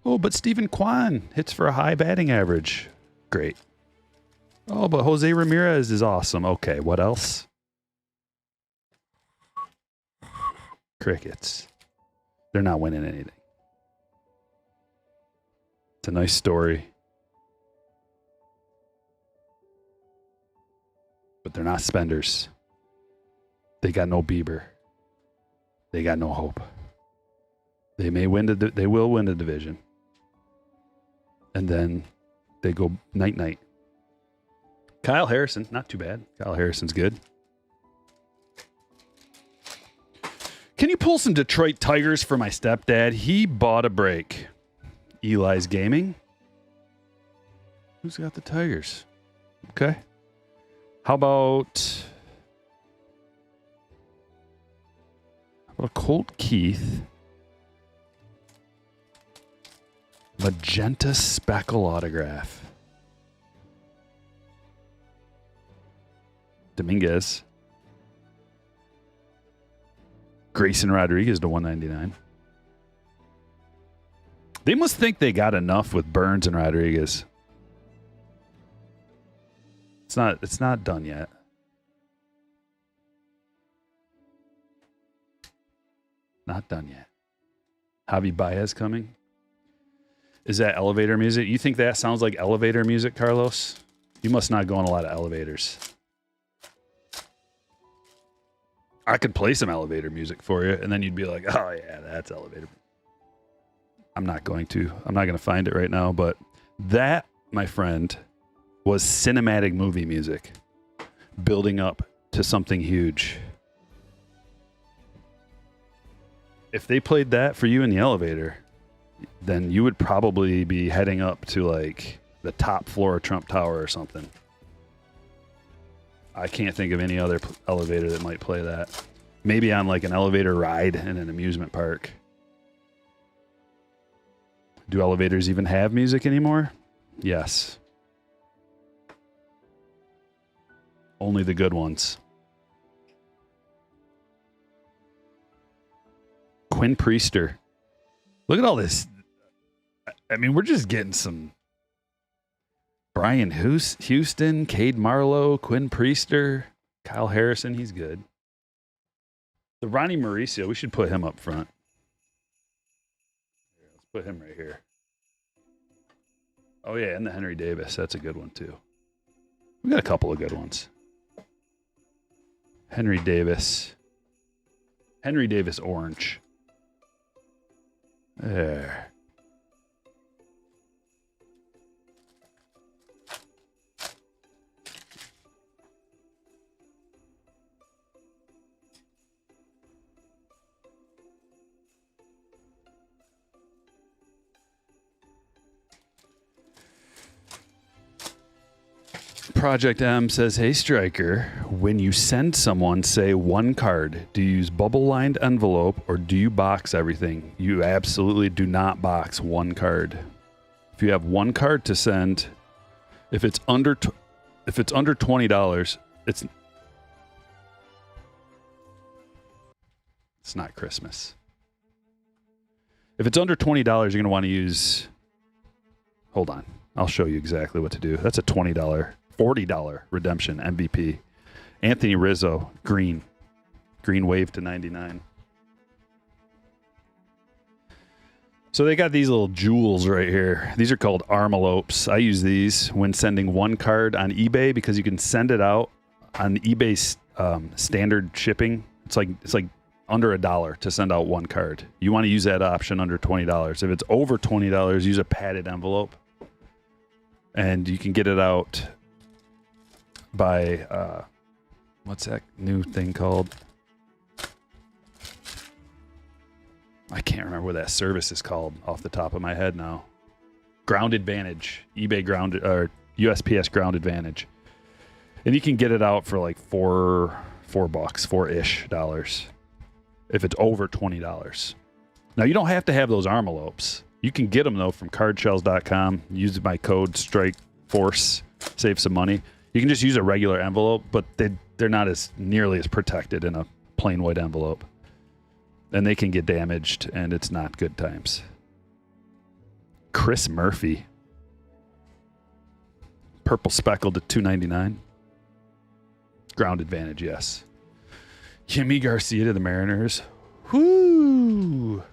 Oh, but Stephen Kwan hits for a high batting average. Great. Oh, but Jose Ramirez is awesome. Okay, what else? Crickets. They're not winning anything. It's a nice story. But they're not spenders. They got no Bieber. They got no hope. They may win they will win the division. And then they go night-night. Kyle Harrison, not too bad. Kyle Harrison's good. Can you pull some Detroit Tigers for my stepdad? He bought a break. Eli's Gaming. Who's got the Tigers? Okay. How about a Colt Keith? Magenta Speckle autograph. Dominguez. Grayson Rodriguez to 199. They must think they got enough with Burns and Rodriguez. It's not done yet. Not done yet. Javi Baez coming. Is that elevator music? You think that sounds like elevator music, Carlos? You must not go on a lot of elevators. I could play some elevator music for you, and then you'd be like, oh, yeah, that's elevator. I'm not going to. I'm not going to find it right now, but that, my friend, was cinematic movie music building up to something huge. If they played that for you in the elevator, then you would probably be heading up to like the top floor of Trump Tower or something. I can't think of any other elevator that might play that. Maybe on like an elevator ride in an amusement park. Do elevators even have music anymore? Yes. Only the good ones. Quinn Priester. Look at all this. I mean, we're just getting some Brian Houston, Cade Marlowe, Quinn Priester, Kyle Harrison. He's good. The Ronnie Mauricio, we should put him up front. Let's put him right here. Oh, yeah, and the Henry Davis. That's a good one, too. We got a couple of good ones. Henry Davis. Henry Davis orange. There. Project M says, hey, Stryker, when you send someone, say, one card, do you use bubble-lined envelope or do you box everything? You absolutely do not box one card. If you have one card to send, if it's under $20, it's not Christmas. If it's under $20, you're going to want to use... Hold on. I'll show you exactly what to do. That's a $40 redemption MVP. Anthony Rizzo, green wave to 99. So they got these little jewels right here. These are called armalopes. I use these when sending one card on eBay because you can send it out on eBay's standard shipping. It's like under $1 to send out one card. You want to use that option under $20. If it's over $20, use a padded envelope. And you can get it out by, what's that new thing called? I can't remember what that service is called off the top of my head now. Ground Advantage, eBay Ground, or USPS Ground Advantage. And you can get it out for like $4-ish dollars if it's over $20. Now, you don't have to have those armalopes. You can get them, though, from cardshells.com. Use my code STRIKEFORCE. Save some money. You can just use a regular envelope, but they're not as nearly as protected in a plain white envelope. And they can get damaged, and it's not good times. Chris Murphy. Purple speckled at $2.99. Ground Advantage, yes. Jimmy Garcia to the Mariners. Whoo!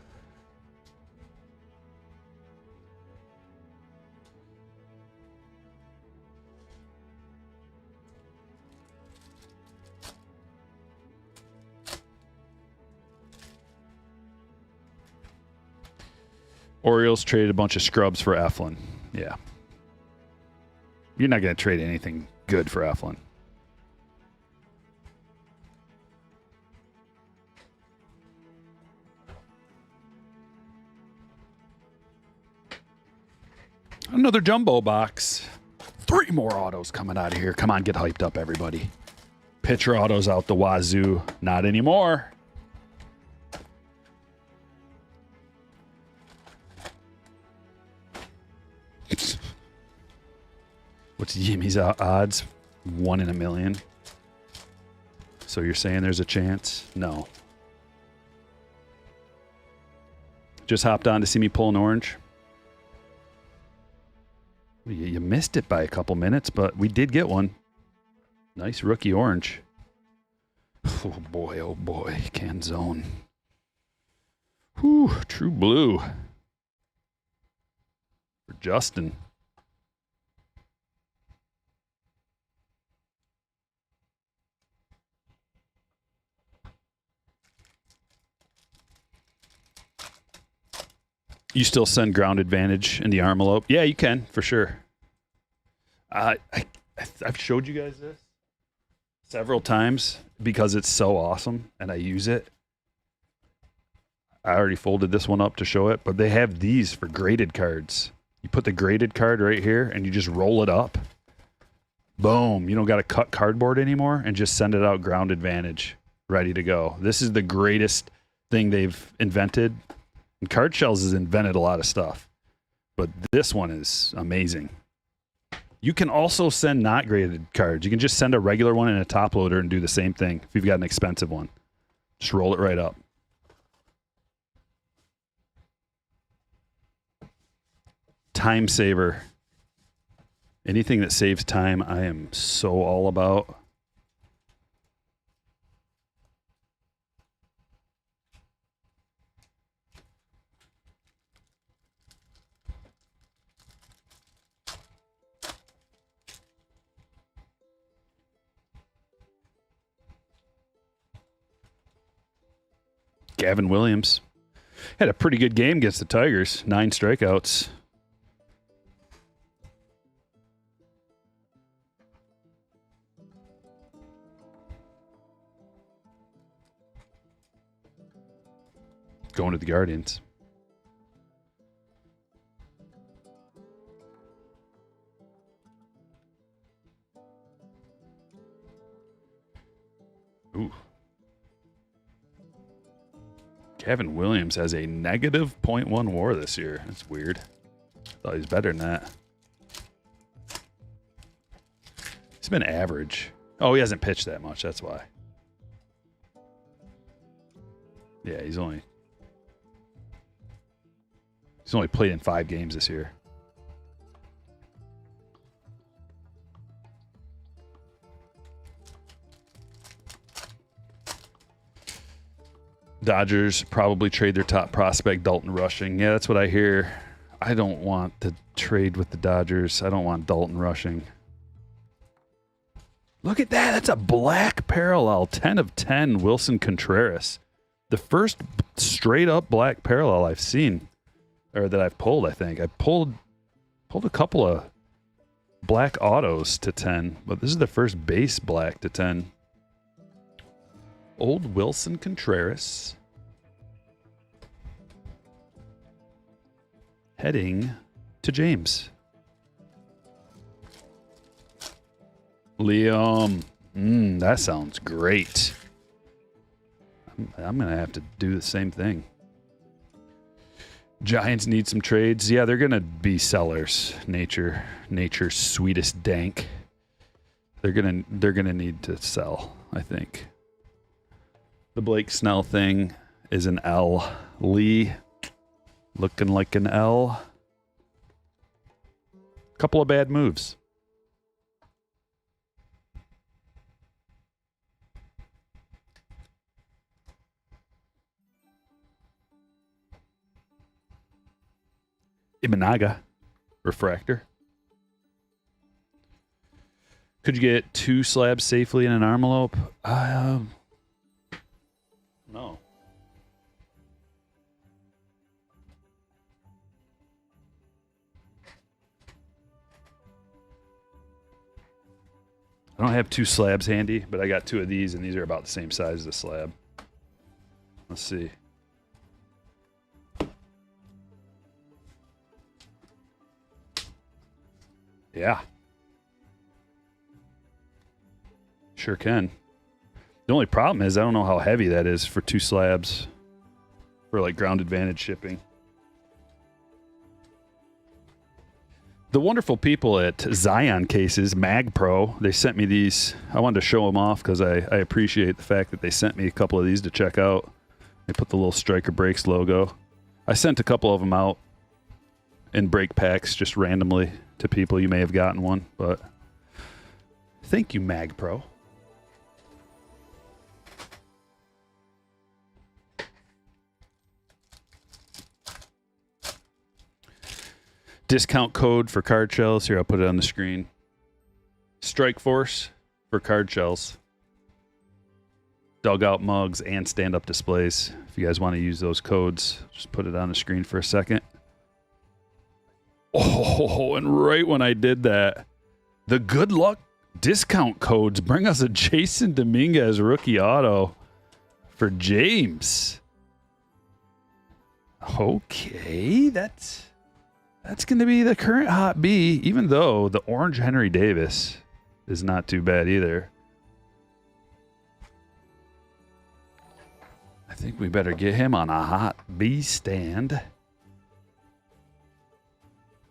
Orioles traded a bunch of scrubs for Eflin. Yeah. You're not going to trade anything good for Eflin. Another jumbo box. 3 more autos coming out of here. Come on, get hyped up, everybody. Pitcher autos out the wazoo. Not anymore. What's Jimmy's odds? 1 in a million. So you're saying there's a chance? No. Just hopped on to see me pull an orange. You missed it by a couple minutes, but we did get one. Nice rookie orange. Oh boy, Canzone. Whew, true blue. For Justin. You still send Ground Advantage in the envelope? Yeah, you can, for sure. I've showed you guys this several times because it's so awesome and I use it. I already folded this one up to show it, but they have these for graded cards. You put the graded card right here and you just roll it up. Boom. You don't got to cut cardboard anymore and just send it out ground advantage, ready to go. This is the greatest thing they've invented. And Card Shells has invented a lot of stuff, but this one is amazing. You can also send not graded cards. You can just send a regular one in a top loader and do the same thing if you've got an expensive one. Just roll it right up. Time saver. Anything that saves time, I am so all about. Gavin Williams had a pretty good game against the Tigers. 9 strikeouts. Going to the Guardians. Ooh. Gavin Williams has a negative .1 WAR this year. That's weird. Thought he was better than that. He's been average. Oh, he hasn't pitched that much. That's why. Yeah, he's only played in 5 games this year. Dodgers probably trade their top prospect, Dalton Rushing. Yeah, that's what I hear. I don't want to trade with the Dodgers. I don't want Dalton Rushing. Look at that. That's a black parallel. 10 of 10, Wilson Contreras. The first straight up black parallel I've seen, or that I've pulled, I think. I pulled a couple of black autos to 10, but this is the first base black to 10. Old Wilson Contreras. Heading to James. Liam. That sounds great. I'm going to have to do the same thing. Giants need some trades. Yeah, they're going to be sellers. Nature's sweetest dank. They're going to need to sell, I think. The Blake Snell thing is an L. Lee looking like an L. Couple of bad moves. Imanaga, refractor. Could you get 2 slabs safely in an envelope? No. I don't have 2 slabs handy, but I got 2 of these, and these are about the same size as a slab. Let's see. Yeah. Sure can. The only problem is I don't know how heavy that is for 2 slabs for like ground advantage shipping. The wonderful people at Zion Cases, Mag Pro, they sent me these. I wanted to show them off because I appreciate the fact that they sent me a couple of these to check out. They put the little Stryker Brakes logo. I sent a couple of them out in brake packs just randomly to people. You may have gotten one, but thank you, Mag Pro. Discount code for card shells. Here, I'll put it on the screen. Strike Force for card shells. Dugout mugs and stand-up displays. If you guys want to use those codes, just put it on the screen for a second. Oh, and right when I did that, the good luck discount codes bring us a Jason Dominguez rookie auto for James. Okay, that's going to be the current hot B, even though the orange Henry Davis is not too bad either. I think we better get him on a hot B stand.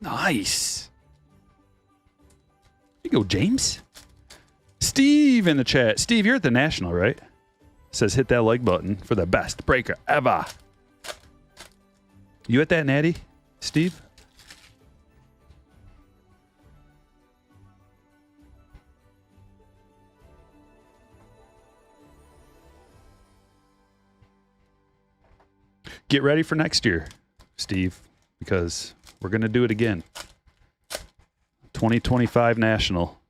Nice. Here you go, James. Steve in the chat. Steve, you're at the National, right? Says hit that like button for the best breaker ever. You at that natty, Steve? Get ready for next year, Steve, because we're going to do it again. 2025 National.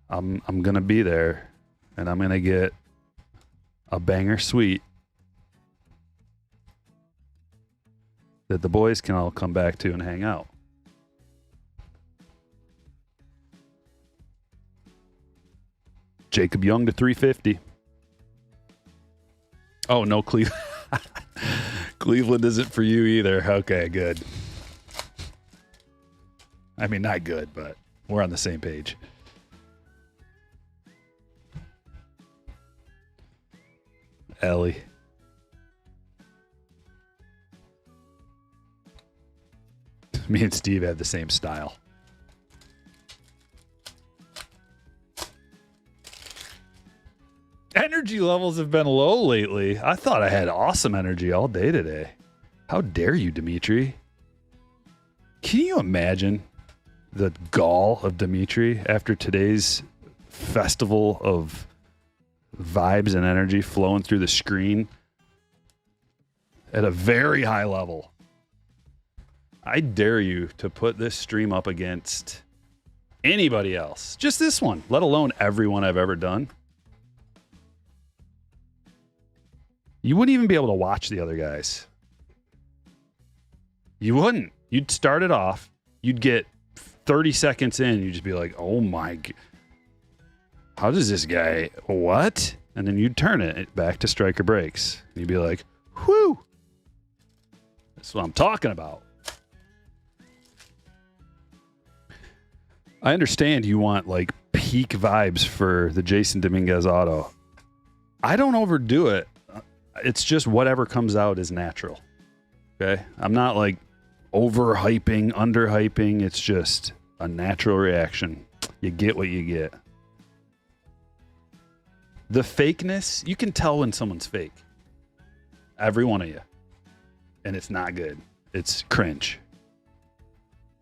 I'm going to be there, and I'm going to get a banger suite that the boys can all come back to and hang out. Jacob Young to 350. Oh, no, Cleveland. Cleveland isn't for you either. Okay, good. I mean, not good, but we're on the same page. Ellie. Me and Steve have the same style. Energy levels have been low lately. I thought I had awesome energy all day today. How dare you, Dimitri? Can you imagine the gall of Dimitri after today's festival of vibes and energy flowing through the screen at a very high level? I dare you to put this stream up against anybody else. Just this one, let alone everyone I've ever done. You wouldn't even be able to watch the other guys. You wouldn't. You'd start it off. You'd get 30 seconds in. You'd just be like, oh my. How does this guy. What? And then you'd turn it back to Stryker breaks. And you'd be like, whew. That's what I'm talking about. I understand you want like peak vibes for the Jason Dominguez auto. I don't overdo it. It's just whatever comes out is natural. Okay? I'm not like overhyping, underhyping. It's just a natural reaction. You get what you get. The fakeness, you can tell when someone's fake. Every one of you. And it's not good. It's cringe.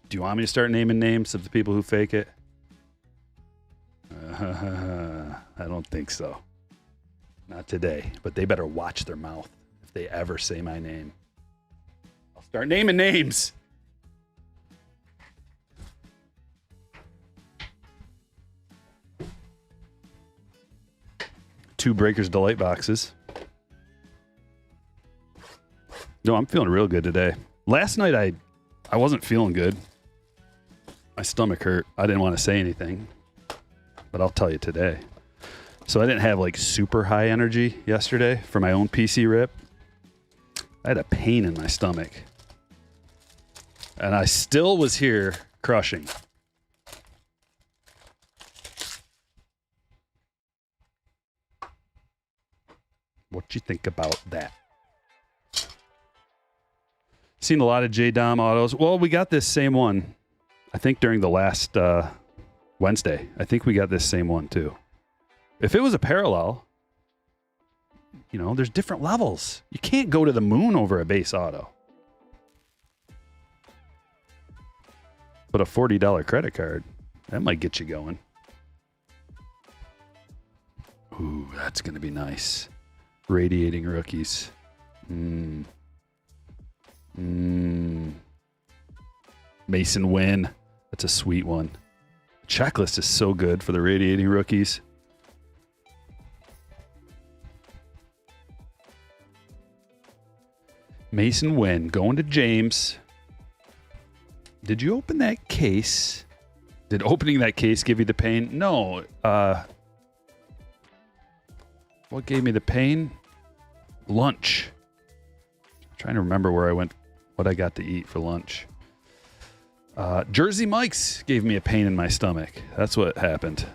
Do you want me to start naming names of the people who fake it? I don't think so. Not today, but they better watch their mouth if they ever say my name. I'll start naming names. Two Breakers Delight boxes. No, I'm feeling real good today. Last night I wasn't feeling good. My stomach hurt. I didn't want to say anything, but I'll tell you today. So I didn't have like super high energy yesterday for my own PC rip. I had a pain in my stomach. And I still was here crushing. What you think about that? Seen a lot of J-Dom autos. Well, we got this same one, I think during the last Wednesday. I think we got this same one too. If it was a parallel, you know, there's different levels. You can't go to the moon over a base auto. But a $40 credit card, that might get you going. Ooh, that's going to be nice. Radiating rookies. Mason Wynn. That's a sweet one. Checklist is so good for the radiating rookies. Mason Wynn going to James. Did you open that case? Did opening that case give you the pain? No. What gave me the pain? Lunch. trying to remember where I went, what I got to eat for lunch. Jersey Mike's gave me a pain in my stomach. That's what happened.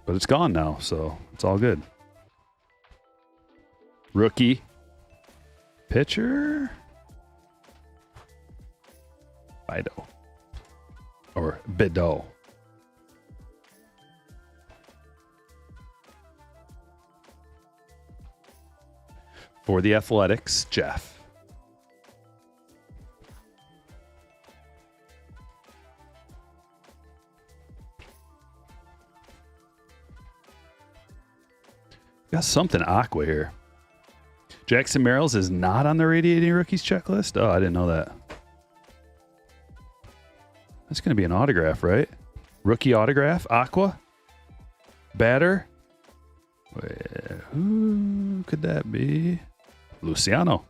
But it's gone now, so it's all good. Rookie. Pitcher. Bido. Or Bido. For the Athletics, Jeff. Got something aqua here. Jackson Merrills is not on the Radiating Rookies checklist? Oh, I didn't know that. That's going to be an autograph, right? Rookie autograph? Aqua? Batter? Who could that be? Luciano.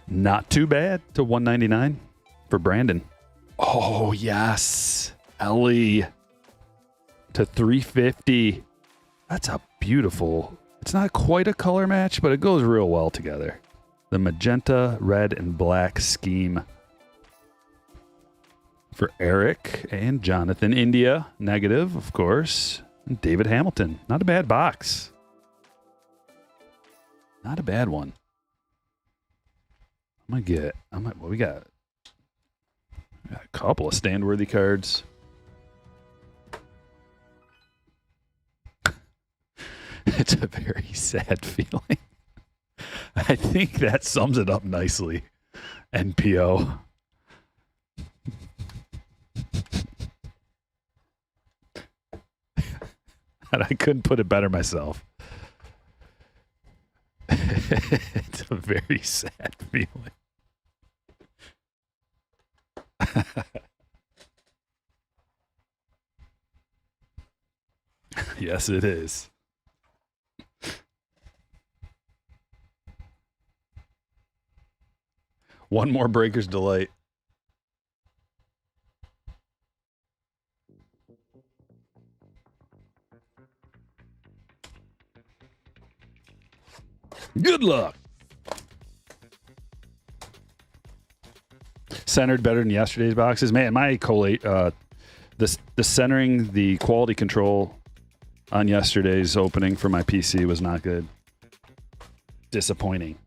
Not too bad to 199 for Brandon. Oh, yes. Ellie to 350. That's a beautiful. It's not quite a color match, but it goes real well together. The magenta, red, and black scheme for Eric and Jonathan. India, negative, of course. And David Hamilton. Not a bad box. Not a bad one. What we got? A couple of stand-worthy cards. It's a very sad feeling. I think that sums it up nicely. NPO. And I couldn't put it better myself. It's a very sad feeling. Yes, it is. One more Breaker's Delight. Good luck. Centered better than yesterday's boxes. Man, my collate, the centering, the quality control on yesterday's opening for my PC was not good. Disappointing.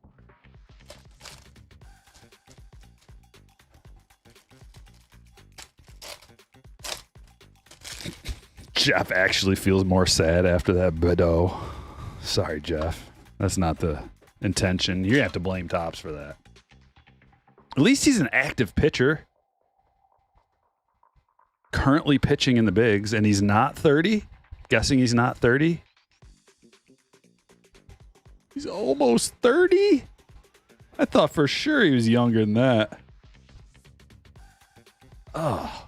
Jeff actually feels more sad after that Bido. Sorry, Jeff. That's not the intention. You have to blame Topps for that. At least he's an active pitcher. Currently pitching in the bigs, and he's not 30. Guessing he's not 30. He's almost 30? I thought for sure he was younger than that. Oh.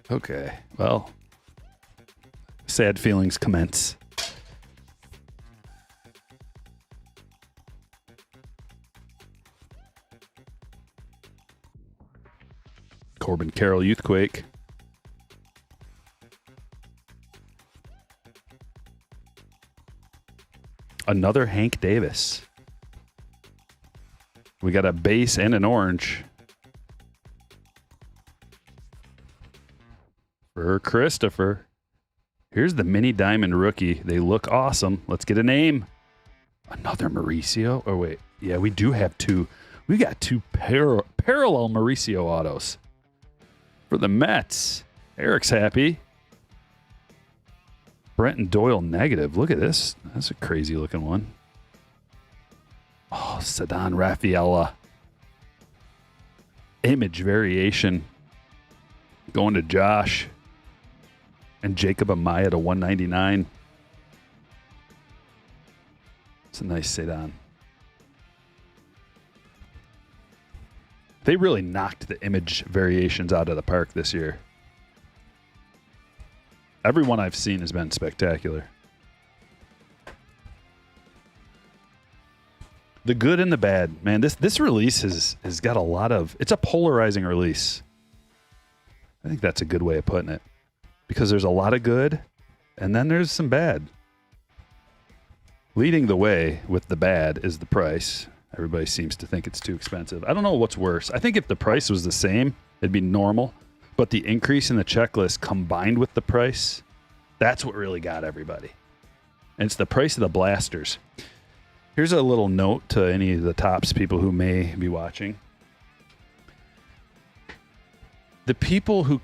Okay. Well, sad feelings commence. Corbin Carroll, Youthquake. Another Hank Davis. We got a base and an orange. For Christopher. Here's the mini diamond rookie. They look awesome. Let's get a name. Another Mauricio. Oh, wait. Yeah, we do have two. We got two parallel Mauricio autos. For the Mets. Eric's happy. Brenton Doyle negative. Look at this. That's a crazy looking one. Oh, Ceddanne Rafaela. Image variation. Going to Josh. And Jacob Amaya to 199. It's a nice Ceddanne. They really knocked the image variations out of the park this year. Everyone I've seen has been spectacular. The good and the bad. Man, this release has got a lot of... It's a polarizing release. I think that's a good way of putting it. Because there's a lot of good, and then there's some bad. Leading the way with the bad is the price. Everybody seems to think it's too expensive. I don't know what's worse. I think if the price was the same, it'd be normal. But the increase in the checklist combined with the price, that's what really got everybody. And it's the price of the blasters. Here's a little note to any of the Tops people who may be watching. The people who...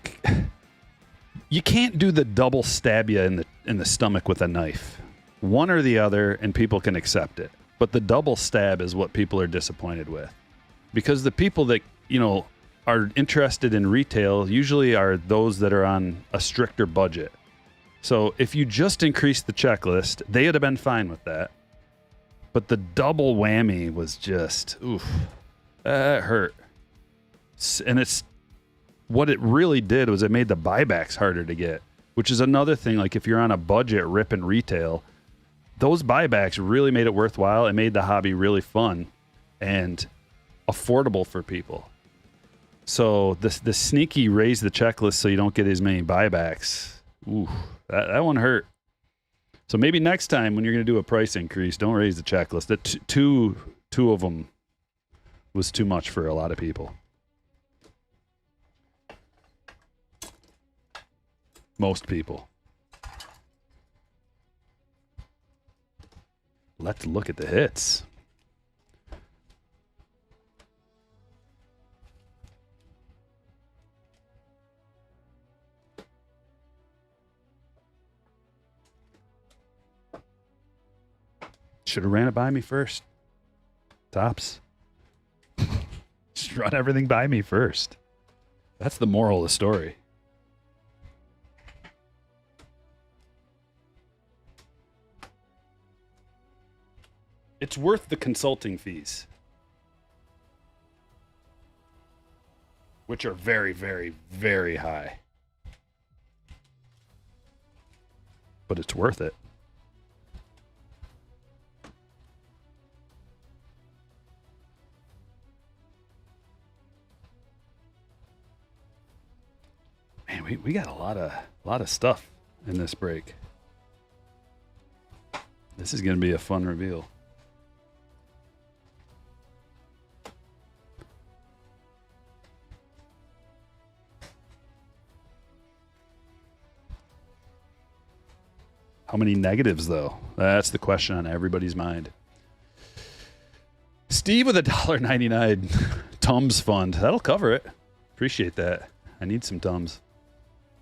You can't do the double stab you in the stomach with a knife. One or the other, and people can accept it. But the double stab is what people are disappointed with. Because the people that, are interested in retail usually are those that are on a stricter budget. So if you just increased the checklist, they would have been fine with that. But the double whammy was just, oof, that hurt. And it's what it really did was it made the buybacks harder to get, which is another thing. Like if you're on a budget ripping retail, those buybacks really made it worthwhile. It made the hobby really fun and affordable for people. So the sneaky raise the checklist so you don't get as many buybacks. Ooh, that one hurt. So maybe next time when you're going to do a price increase, don't raise the checklist. That two of them was too much for a lot of people. Most people. Let's look at the hits. Should have ran it by me first. Tops. Just run everything by me first. That's the moral of the story. It's worth the consulting fees, which are very, very, very high. But it's worth it. Man, we got a lot of stuff in this break. This is going to be a fun reveal. How many negatives, though? That's the question on everybody's mind. Steve with $1.99 Tums fund. That'll cover it. Appreciate that. I need some Tums.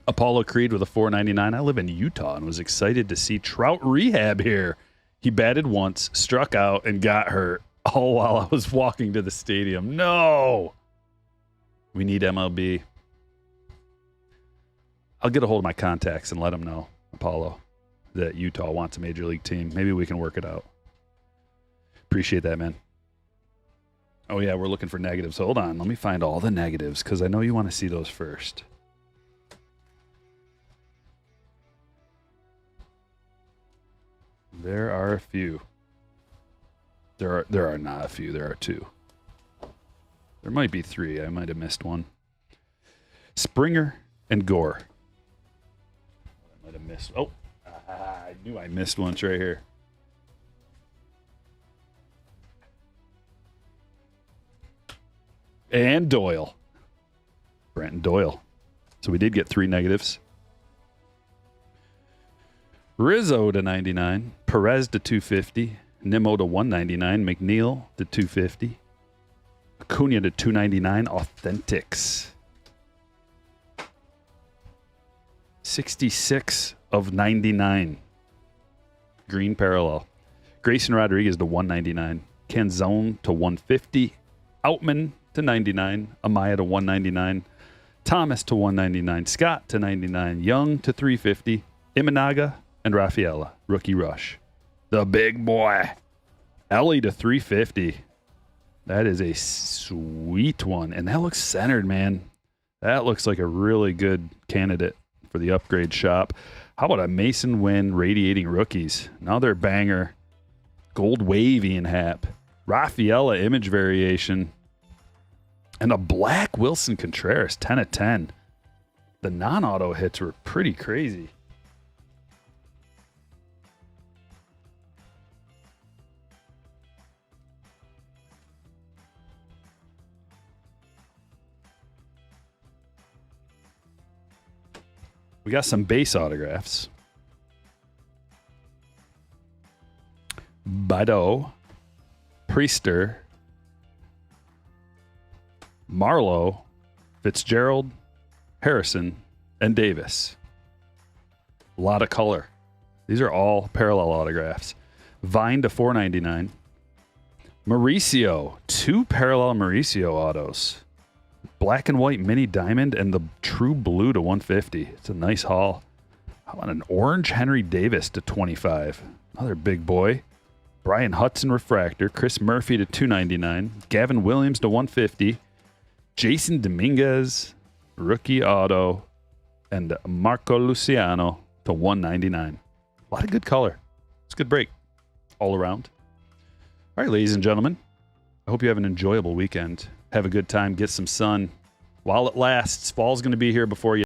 Apollo Creed with a $4.99. I live in Utah and was excited to see Trout rehab here. He batted once, struck out, and got hurt, all while I was walking to the stadium. No! We need MLB. I'll get a hold of my contacts and let them know, Apollo, that Utah wants a major league team. Maybe we can work it out. Appreciate that, man. Oh, yeah, we're looking for negatives. Hold on. Let me find all the negatives because I know you want to see those first. There are a few. There are not a few. There are two. There might be three. I might have missed one. Springer and Gore. I might have missed. Oh, I knew I missed one. It's right here. And Doyle. Brent and Doyle. So we did get 3 negatives. Rizzo to 99, Perez to 250, Nimmo to 199, McNeil to 250, Acuna to 299, Authentics. 66 of 99. Green parallel. Grayson Rodriguez to 199, Canzone to 150, Outman to 99, Amaya to 199, Thomas to 199, Scott to 99, Young to 350, Imanaga and Rafaela, rookie rush. The big boy. Ellie to 350. That is a sweet one. And that looks centered, man. That looks like a really good candidate for the upgrade shop. How about a Mason Wynn radiating rookies? Another banger. Gold wave Ian Happ. Rafaela image variation. And a black Wilson Contreras, 10 of 10. The non-auto hits were pretty crazy. We got some base autographs. Badeau, Priester, Marlowe, Fitzgerald, Harrison, and Davis. A lot of color. These are all parallel autographs. Vine to $4.99. Mauricio, 2 parallel Mauricio autos. Black and white mini diamond and the true blue to $150. It's a nice haul. How about an orange Henry Davis to $25? Another big boy. Brian Hudson refractor. Chris Murphy to $2.99. Gavin Williams to $150. Jason Dominguez, rookie auto, and Marco Luciano to $1.99. A lot of good color. It's a good break all around. All right, ladies and gentlemen, I hope you have an enjoyable weekend. Have a good time. Get some sun while it lasts. Fall's going to be here before you